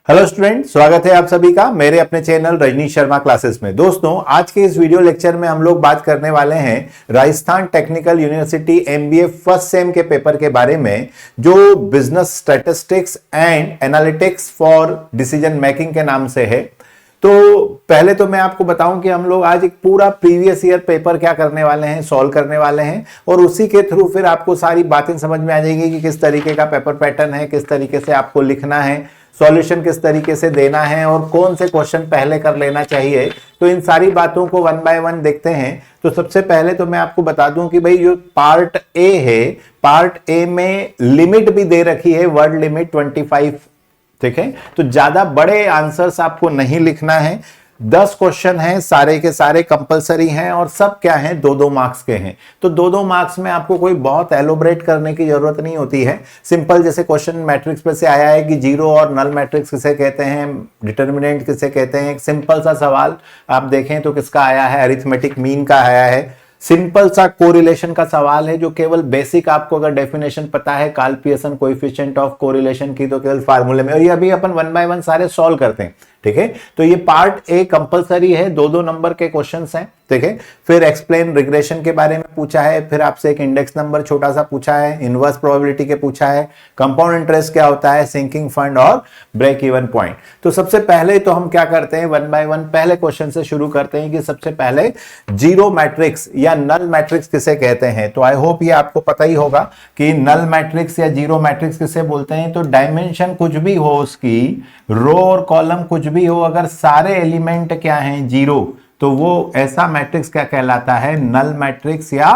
Hello student, स्वागत है आप सभी का मेरे अपने चैनल रजनीश शर्मा क्लासेस में। दोस्तों, आज के इस वीडियो लेक्चर में हम लोग बात करने वाले हैं Rajasthan technical university MBA first sem के पेपर के बारे में, जो business statistics and analytics for decision making के नाम से है। तो पहले तो मैं आपको बताऊं कि हम लोग आज एक पूरा प्रीवियस ईयर पेपर क्या करने वाले हैं, सॉल्व करने वाले हैं, और उसी के थ्रू फिर आपको सारी बातें समझ में आ जाएंगी कि किस तरीके का पेपर पैटर्न है, किस तरीके से आपको लिखना है, सॉल्यूशन किस तरीके से देना है और कौन से क्वेश्चन पहले कर लेना चाहिए। तो इन सारी बातों को वन बाय वन देखते हैं। तो सबसे पहले तो मैं आपको बता दूं कि भाई जो पार्ट ए है, पार्ट ए में लिमिट भी दे रखी है, वर्ड लिमिट 25। ठीक है, तो ज्यादा बड़े आंसर्स आपको नहीं लिखना है। 10 क्वेश्चन हैं, सारे के सारे कंपलसरी हैं और सब क्या हैं, 2-2 मार्क्स के हैं। तो 2-2 मार्क्स में आपको कोई बहुत एलोबरेट करने की जरूरत नहीं होती है। सिंपल जैसे क्वेश्चन मैट्रिक्स पे से आया है कि जीरो और नल मैट्रिक्स किसे कहते हैं, डिटर्मिनेंट किसे कहते हैं। एक सिंपल सा सवाल आप देखें तो किसका आया है, अरिथमेटिक मीन का आया है। सिंपल सा कोरिलेशन का सवाल है, जो केवल बेसिक आपको अगर डेफिनेशन पता है Karl Pearson coefficient of correlation की, तो केवल फार्मूले में, और ये अभी अपन वन बाय वन सारे सॉल्व करते हैं। ठीक है, तो ये पार्ट ए कंपलसरी है, 2-2 नंबर के क्वेश्चंस हैं। ठीक है, फिर एक्सप्लेन रिग्रेशन के बारे में पूछा है, फिर आपसे एक इंडेक्स नंबर छोटा सा पूछा है, इनवर्स प्रोबेबिलिटी के पूछा है, कंपाउंड इंटरेस्ट क्या होता है, सिंकिंग फंड और ब्रेक इवन पॉइंट। तो सबसे पहले तो हम क्या करते हैं, वन बाय वन पहले क्वेश्चन से शुरू करते हैं कि सबसे पहले जीरो मैट्रिक्स या नल मैट्रिक्स किसे कहते हैं। तो आई होप ये आपको पता ही होगा कि नल मैट्रिक्स या जीरो मैट्रिक्स किसे बोलते हैं। तो डायमेंशन कुछ भी हो, उसकी रो और कॉलम कुछ भी हो, अगर सारे एलिमेंट क्या हैं, जीरो, तो वो ऐसा मैट्रिक्स क्या कहलाता है, नल मैट्रिक्स या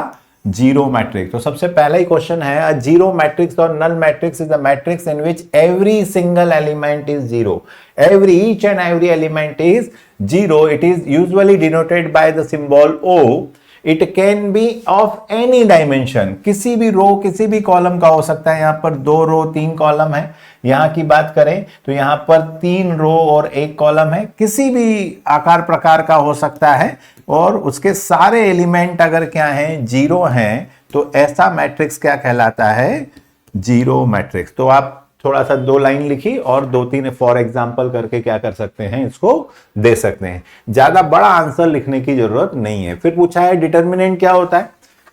जीरो मैट्रिक्स। तो सबसे पहला ही क्वेश्चन है, जीरो मैट्रिक्स और null matrix is a matrix in which every single element is zero. Every each and every element is zero. It is usually denoted by the symbol O। It can be of any dimension, किसी भी रो किसी भी column का हो सकता है। यहां पर 2 रो 3 कॉलम है, यहां की बात करें तो यहां पर 3 रो और 1 कॉलम है, किसी भी आकार प्रकार का हो सकता है, और उसके सारे एलिमेंट अगर क्या हैं, जीरो हैं, तो ऐसा मैट्रिक्स क्या कहलाता है, जीरो मैट्रिक्स। तो आप थोड़ा सा 2 लाइन लिखी और 2-3 फॉर एग्जांपल करके क्या कर सकते हैं, इसको दे सकते हैं। ज्यादा बड़ा आंसर लिखने की जरूरत नहीं है। फिर पूछा है डिटर्मिनेंट क्या होता है।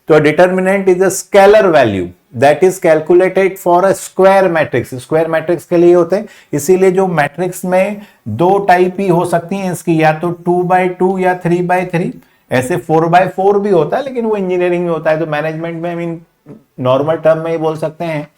तो determinant is a scalar value that is calculated for a square matrix. Square matrix के लिए होते हैं, इसीलिए जो मैट्रिक्स में 2 टाइप ही हो सकती हैं इसकी, या तो 2x2 या 3x3। ऐसे 4x4 भी होता है, लेकिन वो इंजीनियरिंग में होता है। तो मैनेजमेंट में मीन नॉर्मल टर्म में ये बोल सकते हैं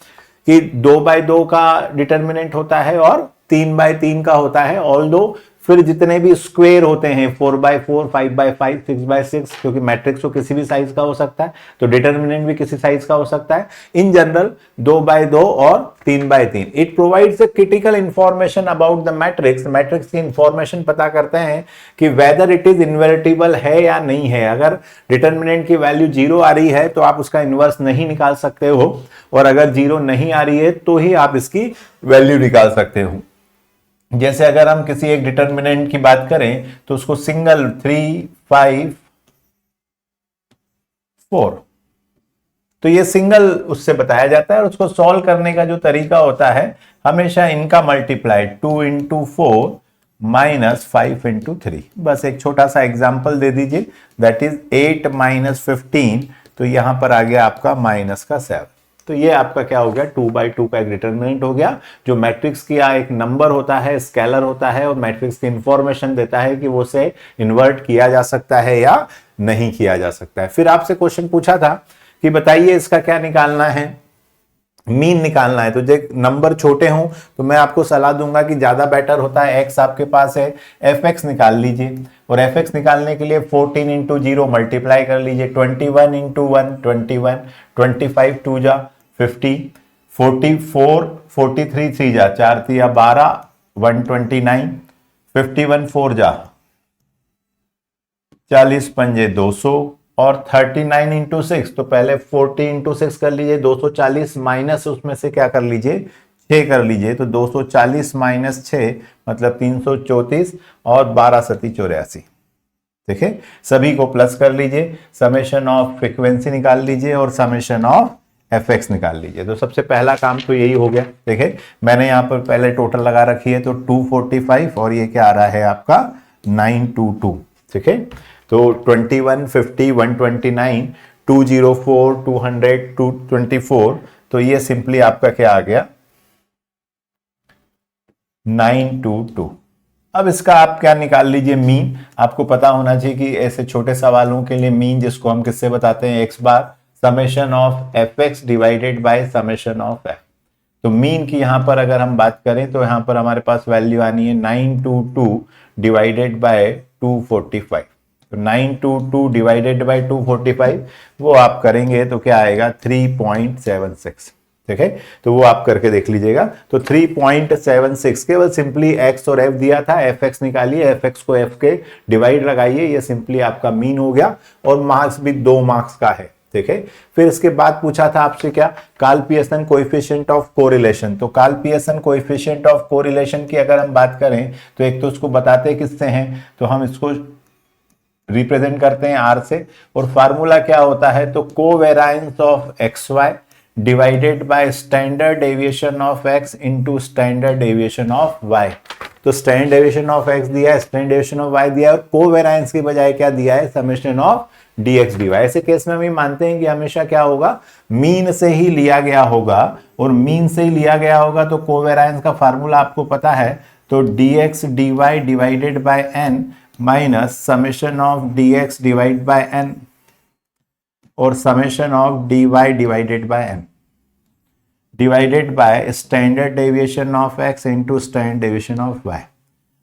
कि 2x2 का डिटर्मिनेंट होता है और 3x3 का होता है। ऑल्दो फिर जितने भी स्क्वायर होते हैं, 4x4, 5x5, 6x6, क्योंकि मैट्रिक्स तो किसी भी साइज का हो सकता है, तो डिटर्मिनेंट भी किसी साइज का हो सकता है। इन जनरल 2x2 और 3x3। It provides a critical information about the matrix. Matrix की इंफॉर्मेशन पता करते हैं कि वेदर इट इज इन्वर्टिबल है या नहीं है। अगर डिटर्मिनेंट की वैल्यू 0 आ रही है तो आप उसका इनवर्स नहीं निकाल सकते हो, और अगर 0 नहीं आ रही है तो ही आप इसकी वैल्यू निकाल सकते हो। जैसे अगर हम किसी एक डिटर्मिनेंट की बात करें तो उसको सिंगल 3, 5, 4, तो ये सिंगल उससे बताया जाता है, और उसको सॉल्व करने का जो तरीका होता है, हमेशा इनका मल्टीप्लाई 2 × 4 - 5 × 3। बस एक छोटा सा एग्जांपल दे दीजिए, दैट इज 8 - 15, तो यहां पर आ गया आपका -7। तो ये आपका क्या हो गया, 2x2 का एक डिटर्मिनेंट हो गया, जो मैट्रिक्स की एक नंबर होता है, स्केलर होता है, और मैट्रिक्स की इंफॉर्मेशन देता है कि वो से इन्वर्ट किया जा सकता है या नहीं किया जा सकता है। फिर आपसे क्वेश्चन पूछा था कि बताइए इसका क्या निकालना है, मीन निकालना है। तो जो नंबर छोटे हों तो मैं आपको सलाह दूंगा कि ज्यादा बेटर होता है, x आपके पास है, fx निकाल लीजिए, और fx निकालने के लिए 14 × 0 मल्टीप्लाई कर लीजिए, 21 × 1 21, 25 2 जा 50, 44 43 3 जा 4 3 12 129, 51 4 जा 40 पंजे 200, और 39 × 6, तो पहले 40 × 6 कर लीजिए, 240 माइनस उसमें से क्या कर लीजिए, 6 कर लीजिए। तो 240 - 6 मतलब 334, और 12 सती 84। ठीक है, सभी को प्लस कर लीजिए, समेशन ऑफ फ्रीक्वेंसी निकाल लीजिए और समेशन ऑफ fx निकाल लीजिए। तो सबसे पहला काम तो यही हो गया। देखिए मैंने यहाँ पर पहले टोटल लगा रखी है, तो 245 और ये क्या आ रहा है आपका 922। ठीक है, तो 21, 50, 129, 204, 200, 224, तो ये सिंपली आपका क्या आ गया 922। अब इसका आप क्या निकाल लीजिए मीन। आपको पता होना चाहिए कि ऐसे छोटे सवालों के लिए मीन जिसको हम किससे बताते हैं, x bar summation of fx divided by summation of f। तो मीन की यहां पर अगर हम बात करें तो यहां पर हमारे पास वैल्यू आनी है 922 डिवाइडेड बाय 245। तो 922 डिवाइडेड बाय 245 वो आप करेंगे तो क्या आएगा 3.76। ठीक है, तो वो आप करके देख लीजिएगा। तो 3.76 केवल सिंपली x और f दिया था, fx निकालिए, fx को f के डिवाइड लगाइए, ये सिंपली आपका मीन हो गया। और मार्क्स भी 2 मार्क्स का है। ठीक है, फिर इसके बाद पूछा था आपसे क्या, Karl Pearson coefficient of correlation. तो Karl Pearson coefficient of correlation की अगर हम बात करें तो एक तो उसको बताते किससे हैं, तो हम इसको रिप्रेजेंट करते हैं r से। और फार्मूला क्या होता है, तो covariance of xy divided by standard deviation of x into standard deviation of y। तो स्टैंडर्ड डेविएशन ऑफ x दिया है, स्टैंडर्ड डेविएशन ऑफ y दिया है, और कोवेरिएंस के बजाय क्या दिया है, समेशन ऑफ dx dy। ऐसे केस में हम ये मानते हैं कि हमेशा क्या होगा, मीन से ही लिया गया होगा, और मीन से ही लिया गया होगा तो कोवेरिएंस का फार्मूला आपको पता है, तो dx dy divided by n minus summation of dx divide by n और summation of dy divided by n divided by standard deviation of x into standard deviation of y।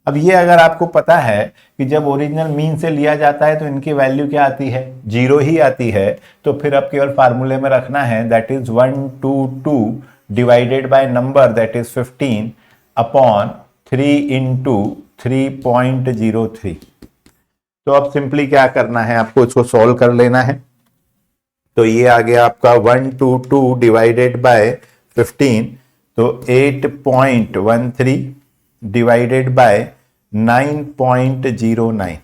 अब ये अगर आपको पता है कि जब ओरिजिनल मीन से लिया जाता है तो इनकी वैल्यू क्या आती है, 0 ही आती है। तो फिर अब केवल फार्मूले में रखना है, that is 122 divided by number that is 15 upon 3 into 3.03। तो अब सिंपली क्या करना है, आपको इसको सॉल्व कर लेना है। तो ये आ गया आपका 122 डिवाइडेड बाय 15, तो 8.13 डिवाइडेड बाय 9.09।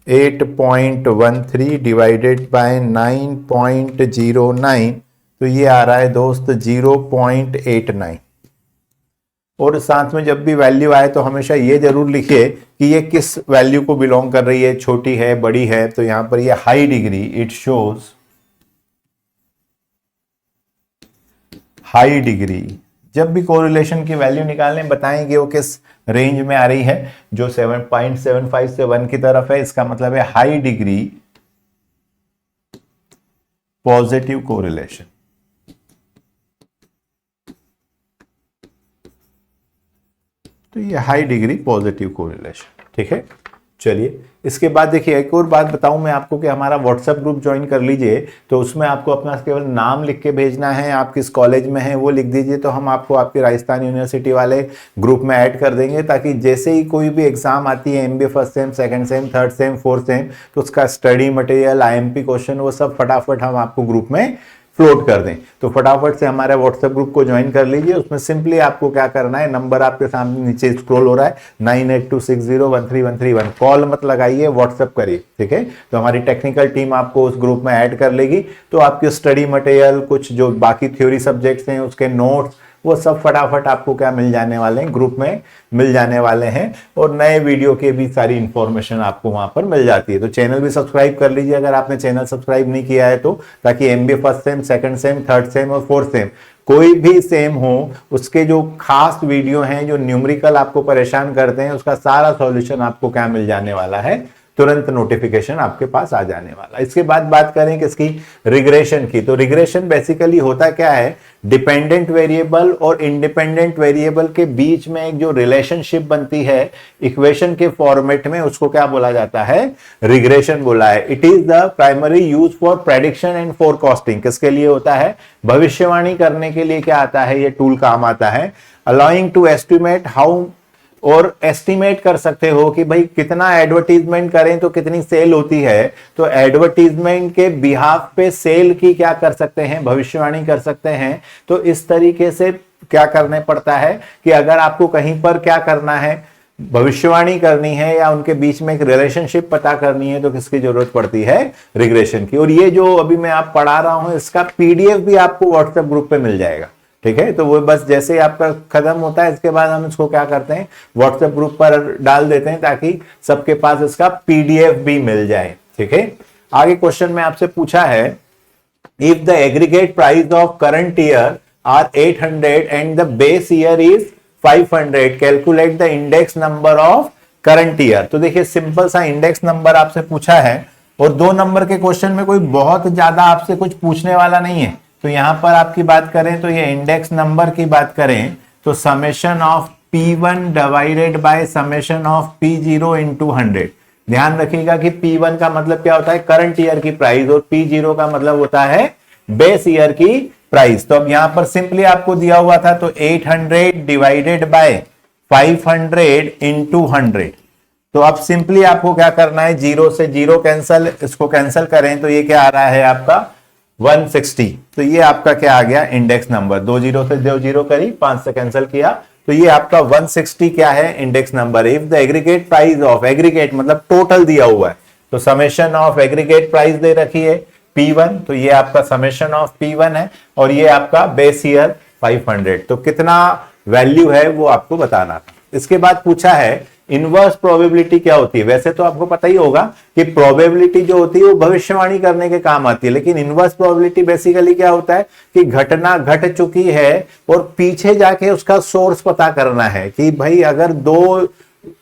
8.13 डिवाइडेड बाय 9.09, तो ये आ रहा है दोस्त 0.89। और साथ में जब भी वैल्यू आए तो हमेशा ये जरूर लिखिए कि ये किस वैल्यू को बिलोंग कर रही है, छोटी है बड़ी है। तो यहां पर ये high degree, it shows high degree. जब भी कोरिलेशन की वैल्यू निकालने बताएंगे वो किस रेंज में आ रही है, जो 7.75 से 1 की तरफ है, इसका मतलब है हाई डिग्री पॉजिटिव कोरिलेशन। तो ये हाई डिग्री पॉजिटिव कोरिलेशन। ठीक है, चलिए इसके बाद देखिए एक और बात बताऊं मैं आपको कि हमारा व्हाट्सएप ग्रुप ज्वाइन कर लीजिए। तो उसमें आपको अपना केवल नाम लिख के भेजना है, आप किस कॉलेज में हैं वो लिख दीजिए, तो हम आपको आपके राजस्थान यूनिवर्सिटी वाले ग्रुप में ऐड कर देंगे, ताकि जैसे ही कोई भी एग्जाम आती है, MBA first sem, second same, third same, fourth same, तो उसका स्टडी मटेरियल, आईएमपी क्वेश्चन, वो सब फटाफट हम आपको ग्रुप में फ्लोट कर दें। तो फटाफट से हमारे व्हाट्सएप ग्रुप को ज्वाइन कर लीजिए। उसमें सिंपली आपको क्या करना है, नंबर आपके सामने नीचे स्क्रॉल हो रहा है 9826013131, कॉल मत लगाइए, व्हाट्सएप करिए। ठीक है, तो हमारी टेक्निकल टीम आपको उस ग्रुप में ऐड कर लेगी। तो आपके स्टडी मटेरियल, कुछ जो बाकी थ्योरी सब्जेक्ट्स हैं उसके नोट्स, वो सब फटाफट आपको क्या मिल जाने वाले हैं, ग्रुप में मिल जाने वाले हैं। और नए वीडियो के भी सारी इंफॉर्मेशन आपको वहां पर मिल जाती है। तो चैनल भी सब्सक्राइब कर लीजिए अगर आपने चैनल सब्सक्राइब नहीं किया है तो, ताकि MBA first sem, second same, third same और फोर्थ सेम कोई भी सेम हो, उसके जो खास वीडियो हैं, जो न्यूमेरिकल आपको परेशान करते हैं, उसका सारा सॉल्यूशन आपको क्या मिल जाने वाला है, तुरंत नोटिफिकेशन आपके पास आ जाने वाला। इसके बाद बात करें किसकी, रिग्रेशन की। तो रिग्रेशन बेसिकली होता क्या है, डिपेंडेंट वेरिएबल और इंडिपेंडेंट वेरिएबल के बीच में एक जो रिलेशनशिप बनती है इक्वेशन के फॉर्मेट में, उसको क्या बोला जाता है, रिग्रेशन बोला है। It is the primary use for prediction and forecasting. किसके लिए होता है, भविष्यवाणी करने के लिए क्या आता है, ये टूल काम आता है। अलाउइंग टू एस्टिमेट हाउ, और एस्टिमेट कर सकते हो कि भाई कितना एडवर्टीजमेंट करें तो कितनी सेल होती है। तो एडवर्टीजमेंट के बिहाफ पे सेल की क्या कर सकते हैं, भविष्यवाणी कर सकते हैं। तो इस तरीके से क्या करने पड़ता है कि अगर आपको कहीं पर क्या करना है, भविष्यवाणी करनी है या उनके बीच में एक रिलेशनशिप पता करनी है तो किसकी जरूरत पड़ती है, रिग्रेशन की। और ये जो अभी मैं आप पढ़ा रहा हूं इसका पीडीएफ भी आपको व्हाट्सएप ग्रुप पे मिल जाएगा, ठीक है। तो वो बस जैसे ही आपका खत्म होता है इसके बाद हम इसको क्या करते हैं, व्हाट्सएप ग्रुप पर डाल देते हैं ताकि सबके पास इसका पीडीएफ भी मिल जाए, ठीक है। आगे क्वेश्चन में आपसे पूछा है, if the aggregate price of current year are 800 and the base year is 500, calculate the index number of current year. तो देखिए सिंपल सा इंडेक्स नंबर आपसे पूछा है और 2 नंबर के क्वेश्चन में कोई बहुत ज्यादा आपसे कुछ पूछने वाला नहीं है। तो यहां पर आपकी बात करें तो ये इंडेक्स नंबर की बात करें तो summation of P1 divided by summation of P0 into 100। ध्यान रखिएगा कि P1 का मतलब क्या होता है, करंट ईयर की प्राइस, और P0 का मतलब होता है बेस ईयर की प्राइस। तो अब यहां पर सिंपली आपको दिया हुआ था तो 800 डिवाइडेड बाय 500 इंटू 100। तो अब सिंपली आपको क्या करना है, 0 से 0 कैंसल, इसको कैंसल करें तो ये क्या आ रहा है आपका 160। तो ये आपका क्या आ गया, इंडेक्स नंबर। 2 0 से 2 0 करी, 5 से कैंसिल किया तो ये आपका 160 क्या है, index number. If the aggregate price of, aggregate मतलब टोटल दिया हुआ है तो समेशन ऑफ एग्रीगेट प्राइस दे रखी है P1, तो ये आपका समेशन ऑफ P1 है और ये आपका बेस ईयर 500। तो कितना वैल्यू है वो आपको बताना था। इसके बाद पूछा है इनवर्स प्रोबेबिलिटी क्या होती है। वैसे तो आपको पता ही होगा कि प्रोबेबिलिटी जो होती है वो भविष्यवाणी करने के काम आती है, लेकिन इनवर्स प्रोबेबिलिटी बेसिकली क्या होता है कि घटना घट चुकी है और पीछे जाके उसका सोर्स पता करना है कि भाई अगर 2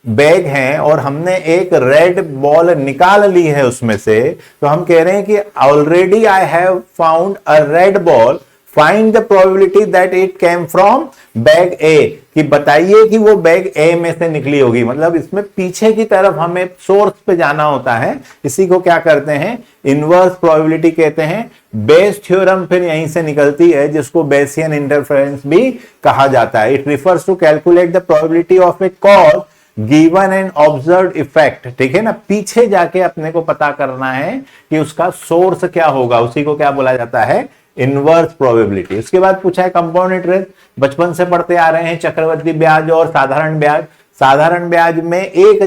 बैग हैं और हमने एक रेड बॉल निकाल ली है उसमें से, तो हम कह रहे हैं कि already I have found a red ball, find the probability that it came from bag A, कि बताइए कि वो बैग ए में से निकली होगी। मतलब इसमें पीछे की तरफ हमें सोर्स पे जाना होता है, इसी को क्या करते हैं, इनवर्स प्रोबेबिलिटी कहते हैं। बेस थ्योरम फिर यहीं से निकलती है जिसको बेसियन इंटरफेरेंस भी कहा जाता है। It refers to calculate the probability of a cause given and observed effect, ठीक है ना। पीछे जाके अपने को पता करना है कि उसका सोर्स क्या होगा, उसी को क्या बोला जाता है, इनवर्स प्रोबेबिलिटी। उसके बाद पूछा है कंपाउंड इंटरेस्ट, बचपन से पढ़ते आ रहे हैं, चक्रवृद्धि ब्याज और साधारण ब्याज। साधारण ब्याज में एक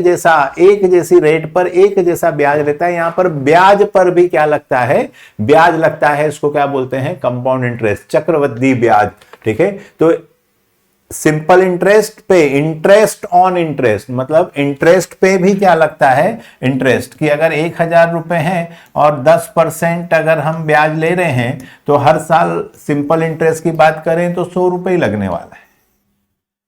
जैसी रेट पर एक जैसा ब्याज रहता है, यहां पर ब्याज पर भी क्या लगता है, ब्याज लगता है, इसको क्या बोलते हैं, कंपाउंड इंटरेस्ट, चक्रवृद्धि ब्याज, ठीक है। तो सिंपल इंटरेस्ट पे इंटरेस्ट ऑन इंटरेस्ट, मतलब इंटरेस्ट पे भी क्या लगता है, इंटरेस्ट, कि अगर 1000 रुपए हैं और 10% अगर हम ब्याज ले रहे हैं तो हर साल सिंपल इंटरेस्ट की बात करें तो 100 रुपए ही लगने वाला है।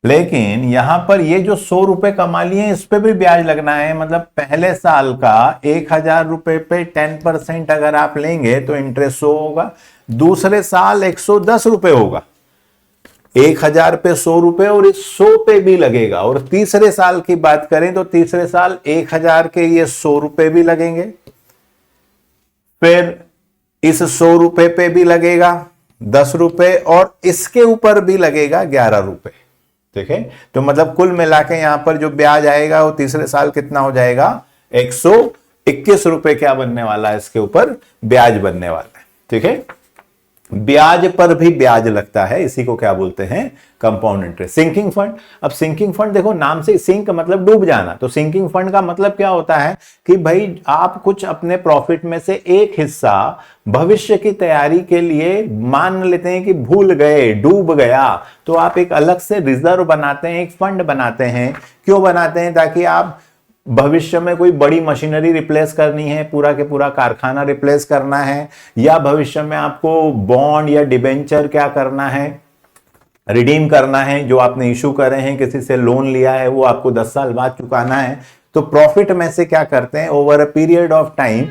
लेकिन यहां पर ये जो 100 रुपए कमा लिए इस पे भी ब्याज लगना है, मतलब पहले साल का 1000 रुपए पे 10% अगर आप लेंगे तो इंटरेस्ट 100 होगा, दूसरे साल 110 रुपए होगा, 1000 पे 100 रुपए और इस 100 पे भी लगेगा। और तीसरे साल की बात करें तो तीसरे साल 1000 के ये 100 रुपए भी लगेंगे, फिर इस 100 रुपए पे भी लगेगा 10 रुपए और इसके ऊपर भी लगेगा 11 रुपए, ठीक है। तो मतलब कुल मिला के यहां पर जो ब्याज आएगा वो तीसरे साल कितना हो जाएगा, 121 रुपए क्या बनने वाला है, इसके ऊपर ब्याज बनने वाला है, ठीक है। ब्याज पर भी ब्याज लगता है, इसी को क्या बोलते हैं, कंपाउंड इंटरेस्ट। सिंकिंग फंड, अब सिंकिंग फंड देखो नाम से, सिंक मतलब डूब जाना, तो सिंकिंग फंड का मतलब क्या होता है कि भाई आप कुछ अपने प्रॉफिट में से एक हिस्सा भविष्य की तैयारी के लिए मान लेते हैं कि भूल गए, डूब गया, तो आप एक अलग से रिजर्व बनाते हैं, एक फंड बनाते हैं। क्यों बनाते हैं, ताकि आप भविष्य में कोई बड़ी मशीनरी रिप्लेस करनी है, पूरा के पूरा कारखाना रिप्लेस करना है, या भविष्य में आपको बॉन्ड या डिबेंचर क्या करना है, रिडीम करना है, जो आपने इशू करे हैं, किसी से लोन लिया है वो आपको 10 साल बाद चुकाना है। तो प्रॉफिट में से क्या करते हैं, over a period of time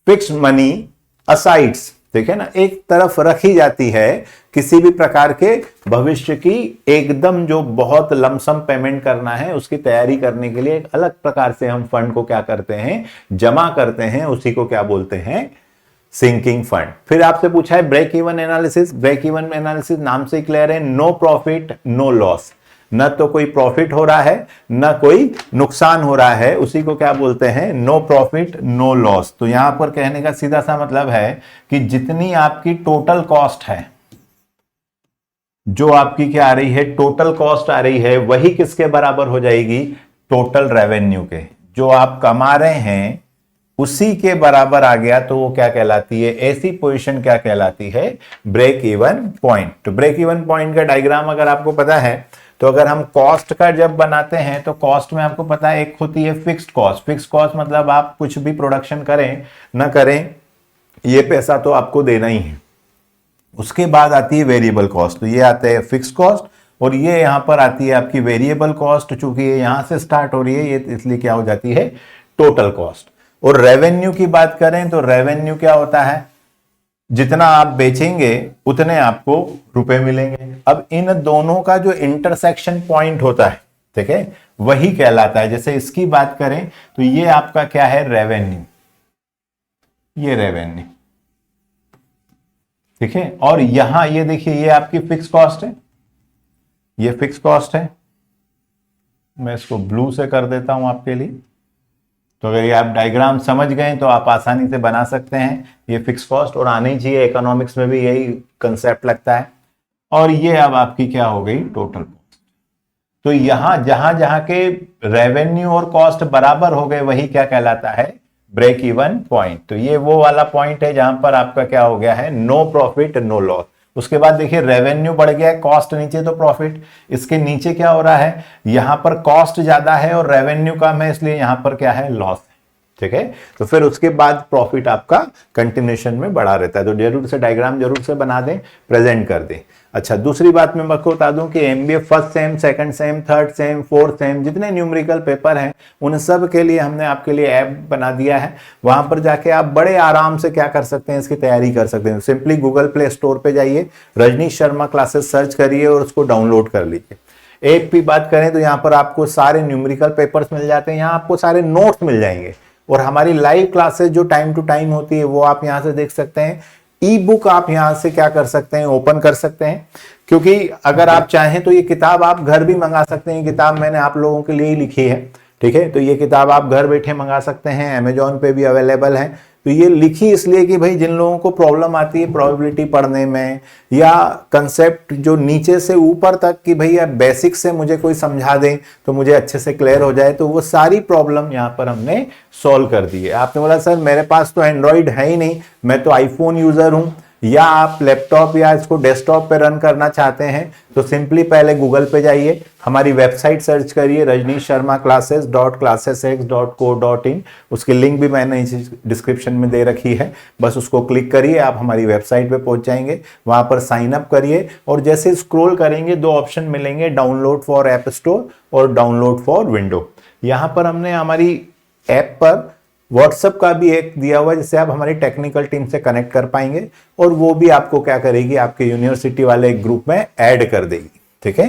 fixed money asides, ठीक है ना, एक तरफ रखी जाती है किसी भी प्रकार के भविष्य की एकदम जो बहुत लमसम पेमेंट करना है उसकी तैयारी करने के लिए एक अलग प्रकार से हम फंड को क्या करते हैं, जमा करते हैं, उसी को क्या बोलते हैं, सिंकिंग फंड। फिर आपसे पूछा है break even analysis. Break even analysis नाम से क्लियर है, नो प्रॉफिट नो लॉस, न तो कोई प्रॉफिट हो रहा है न कोई नुकसान हो रहा है, उसी को क्या बोलते हैं, नो प्रॉफिट नो लॉस। तो यहां पर कहने का सीधा सा मतलब है कि जितनी आपकी टोटल कॉस्ट है, जो आपकी क्या आ रही है, टोटल कॉस्ट आ रही है, वही किसके बराबर हो जाएगी, टोटल रेवेन्यू के। जो आप कमा रहे हैं उसी के बराबर आ गया तो वो क्या कहलाती है, ऐसी पोजीशन क्या कहलाती है, ब्रेक इवन पॉइंट। तो ब्रेक इवन पॉइंट का डायग्राम अगर आपको पता है, तो अगर हम कॉस्ट का जब बनाते हैं तो कॉस्ट में आपको पता है एक होती है फिक्स्ड कॉस्ट। फिक्स्ड कॉस्ट मतलब आप कुछ भी प्रोडक्शन करें ना करें, ये पैसा तो आपको देना ही है। उसके बाद आती है वेरिएबल कॉस्ट, तो ये आता है फिक्स्ड कॉस्ट, और ये यहां पर आती है आपकी वेरिएबल कॉस्ट। चूंकि ये यहां से स्टार्ट हो रही है, ये इसलिए क्या हो जाती है, टोटल कॉस्ट। और रेवेन्यू की बात करें तो रेवेन्यू क्या होता है, जितना आप बेचेंगे उतने आपको रुपए मिलेंगे। अब इन दोनों का जो इंटरसेक्शन पॉइंट होता है, ठीक है, वही कहलाता है। जैसे इसकी बात करें तो ये आपका क्या है, रेवेन्यू, ये रेवेन्यू, ठीक है। और यहां ये देखिए, ये आपकी फिक्स कॉस्ट है, ये फिक्स कॉस्ट है। मैं इसको ब्लू से कर देता हूं आपके लिए, तो अगर ये आप डायग्राम समझ गए तो आप आसानी से बना सकते हैं। ये फिक्स कॉस्ट और आनी चाहिए, इकोनॉमिक्स में भी यही कंसेप्ट लगता है। और ये अब आपकी क्या हो गई, टोटल कॉस्ट। तो यहां जहां जहां के रेवेन्यू और कॉस्ट बराबर हो गए वही क्या कहलाता है, ब्रेक इवन पॉइंट। तो ये वो वाला पॉइंट है जहां पर आपका क्या हो गया है, नो प्रॉफिट नो लॉस। उसके बाद देखिए रेवेन्यू बढ़ गया है, कॉस्ट नीचे तो प्रॉफिट, इसके नीचे क्या हो रहा है, यहां पर कॉस्ट ज्यादा है और रेवेन्यू कम है, इसलिए यहां पर क्या है, लॉस है, ठीक है। तो फिर उसके बाद प्रॉफिट आपका कंटिन्यूशन में बढ़ा रहता है। तो जरूर से डायग्राम जरूर से बना दें, प्रेजेंट कर दें। अच्छा, दूसरी बात मैं आपको बता दूं कि MBA first sem, second same, third same, fourth same, जितने न्यूमेरिकल पेपर हैं उन सब के लिए हमने आपके लिए ऐप बना दिया है। वहां पर जाके आप बड़े आराम से क्या कर सकते हैं, इसकी तैयारी कर सकते हैं। सिंपली गूगल प्ले स्टोर पे जाइए, रजनीश शर्मा क्लासेस सर्च करिए और उसको डाउनलोड कर लीजिए। ऐप की बात करें तो यहाँ पर आपको सारे न्यूमेरिकल पेपर्स मिल जाते हैं, यहाँ आपको सारे नोट्स मिल जाएंगे, और हमारी लाइव क्लासेस जो टाइम टू टाइम होती है वो आप यहां से देख सकते हैं। ई बुक आप यहां से क्या कर सकते हैं, ओपन कर सकते हैं, क्योंकि अगर आप चाहें तो ये किताब आप घर भी मंगा सकते हैं। किताब मैंने आप लोगों के लिए ही लिखी है, ठीक है। तो ये किताब आप घर बैठे मंगा सकते हैं, अमेजोन पे भी अवेलेबल है। तो ये लिखी इसलिए कि भाई जिन लोगों को प्रॉब्लम आती है प्रोबेबिलिटी पढ़ने में, या कंसेप्ट जो नीचे से ऊपर तक कि भैया बेसिक से मुझे कोई समझा दे तो मुझे अच्छे से क्लियर हो जाए, तो वो सारी प्रॉब्लम यहाँ पर हमने सॉल्व कर दी है। आपने बोला सर मेरे पास तो एंड्रॉइड है ही नहीं, मैं तो आईफोन यूजर हूं, या आप लैपटॉप या इसको डेस्कटॉप पे रन करना चाहते हैं, तो सिंपली पहले गूगल पे जाइए, हमारी वेबसाइट सर्च करिए रजनीश शर्मा classes.classex.co.in। उसकी लिंक भी मैंने डिस्क्रिप्शन में दे रखी है, बस उसको क्लिक करिए, आप हमारी वेबसाइट पे पहुंच जाएंगे। वहां पर साइन अप करिए और जैसे स्क्रॉल करेंगे दो ऑप्शन मिलेंगे, डाउनलोड फॉर ऐप स्टोर और डाउनलोड फॉर विंडो। यहां पर हमने हमारी ऐप पर व्हाट्सएप का भी एक दिया हुआ है, जिससे आप हमारी टेक्निकल टीम से कनेक्ट कर पाएंगे, और वो भी आपको क्या करेगी, आपके यूनिवर्सिटी वाले एक ग्रुप में ऐड कर देगी, ठीक है।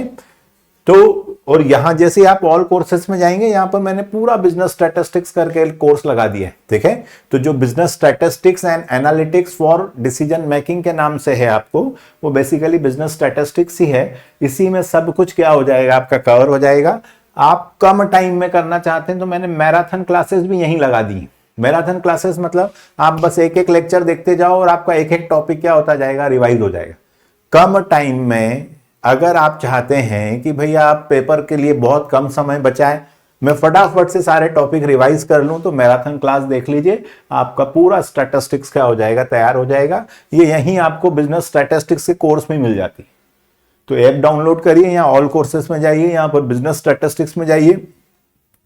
तो और यहां जैसे आप ऑल कोर्सेज में जाएंगे, यहां पर मैंने पूरा बिजनेस स्टैटिस्टिक्स करके कोर्स लगा दिया है, ठीक है। तो जो business statistics and analytics for decision making के नाम से है आपको, वो बेसिकली बिजनेस स्टैटिस्टिक्स ही है। इसी में सब कुछ क्या हो जाएगा, आपका कवर हो जाएगा। आप कम टाइम में करना चाहते हैं तो मैंने मैराथन क्लासेस भी यहीं लगा दी। मैराथन क्लासेस मतलब आप बस एक एक लेक्चर देखते जाओ और आपका एक एक टॉपिक क्या होता जाएगा, रिवाइज हो जाएगा। कम टाइम में अगर आप चाहते हैं कि भैया आप पेपर के लिए बहुत कम समय बचाएं, मैं फटाफट से सारे टॉपिक रिवाइज कर लूं, तो मैराथन क्लास देख लीजिए, आपका पूरा स्टैटिस्टिक्स क्या हो जाएगा, तैयार हो जाएगा। ये यहीं आपको बिजनेस स्टैटिस्टिक्स के कोर्स में मिल जाती है। तो ऐप डाउनलोड करिए, यहाँ ऑल कोर्सेस में जाइए, यहाँ पर बिजनेस स्टैटिस्टिक्स में जाइए,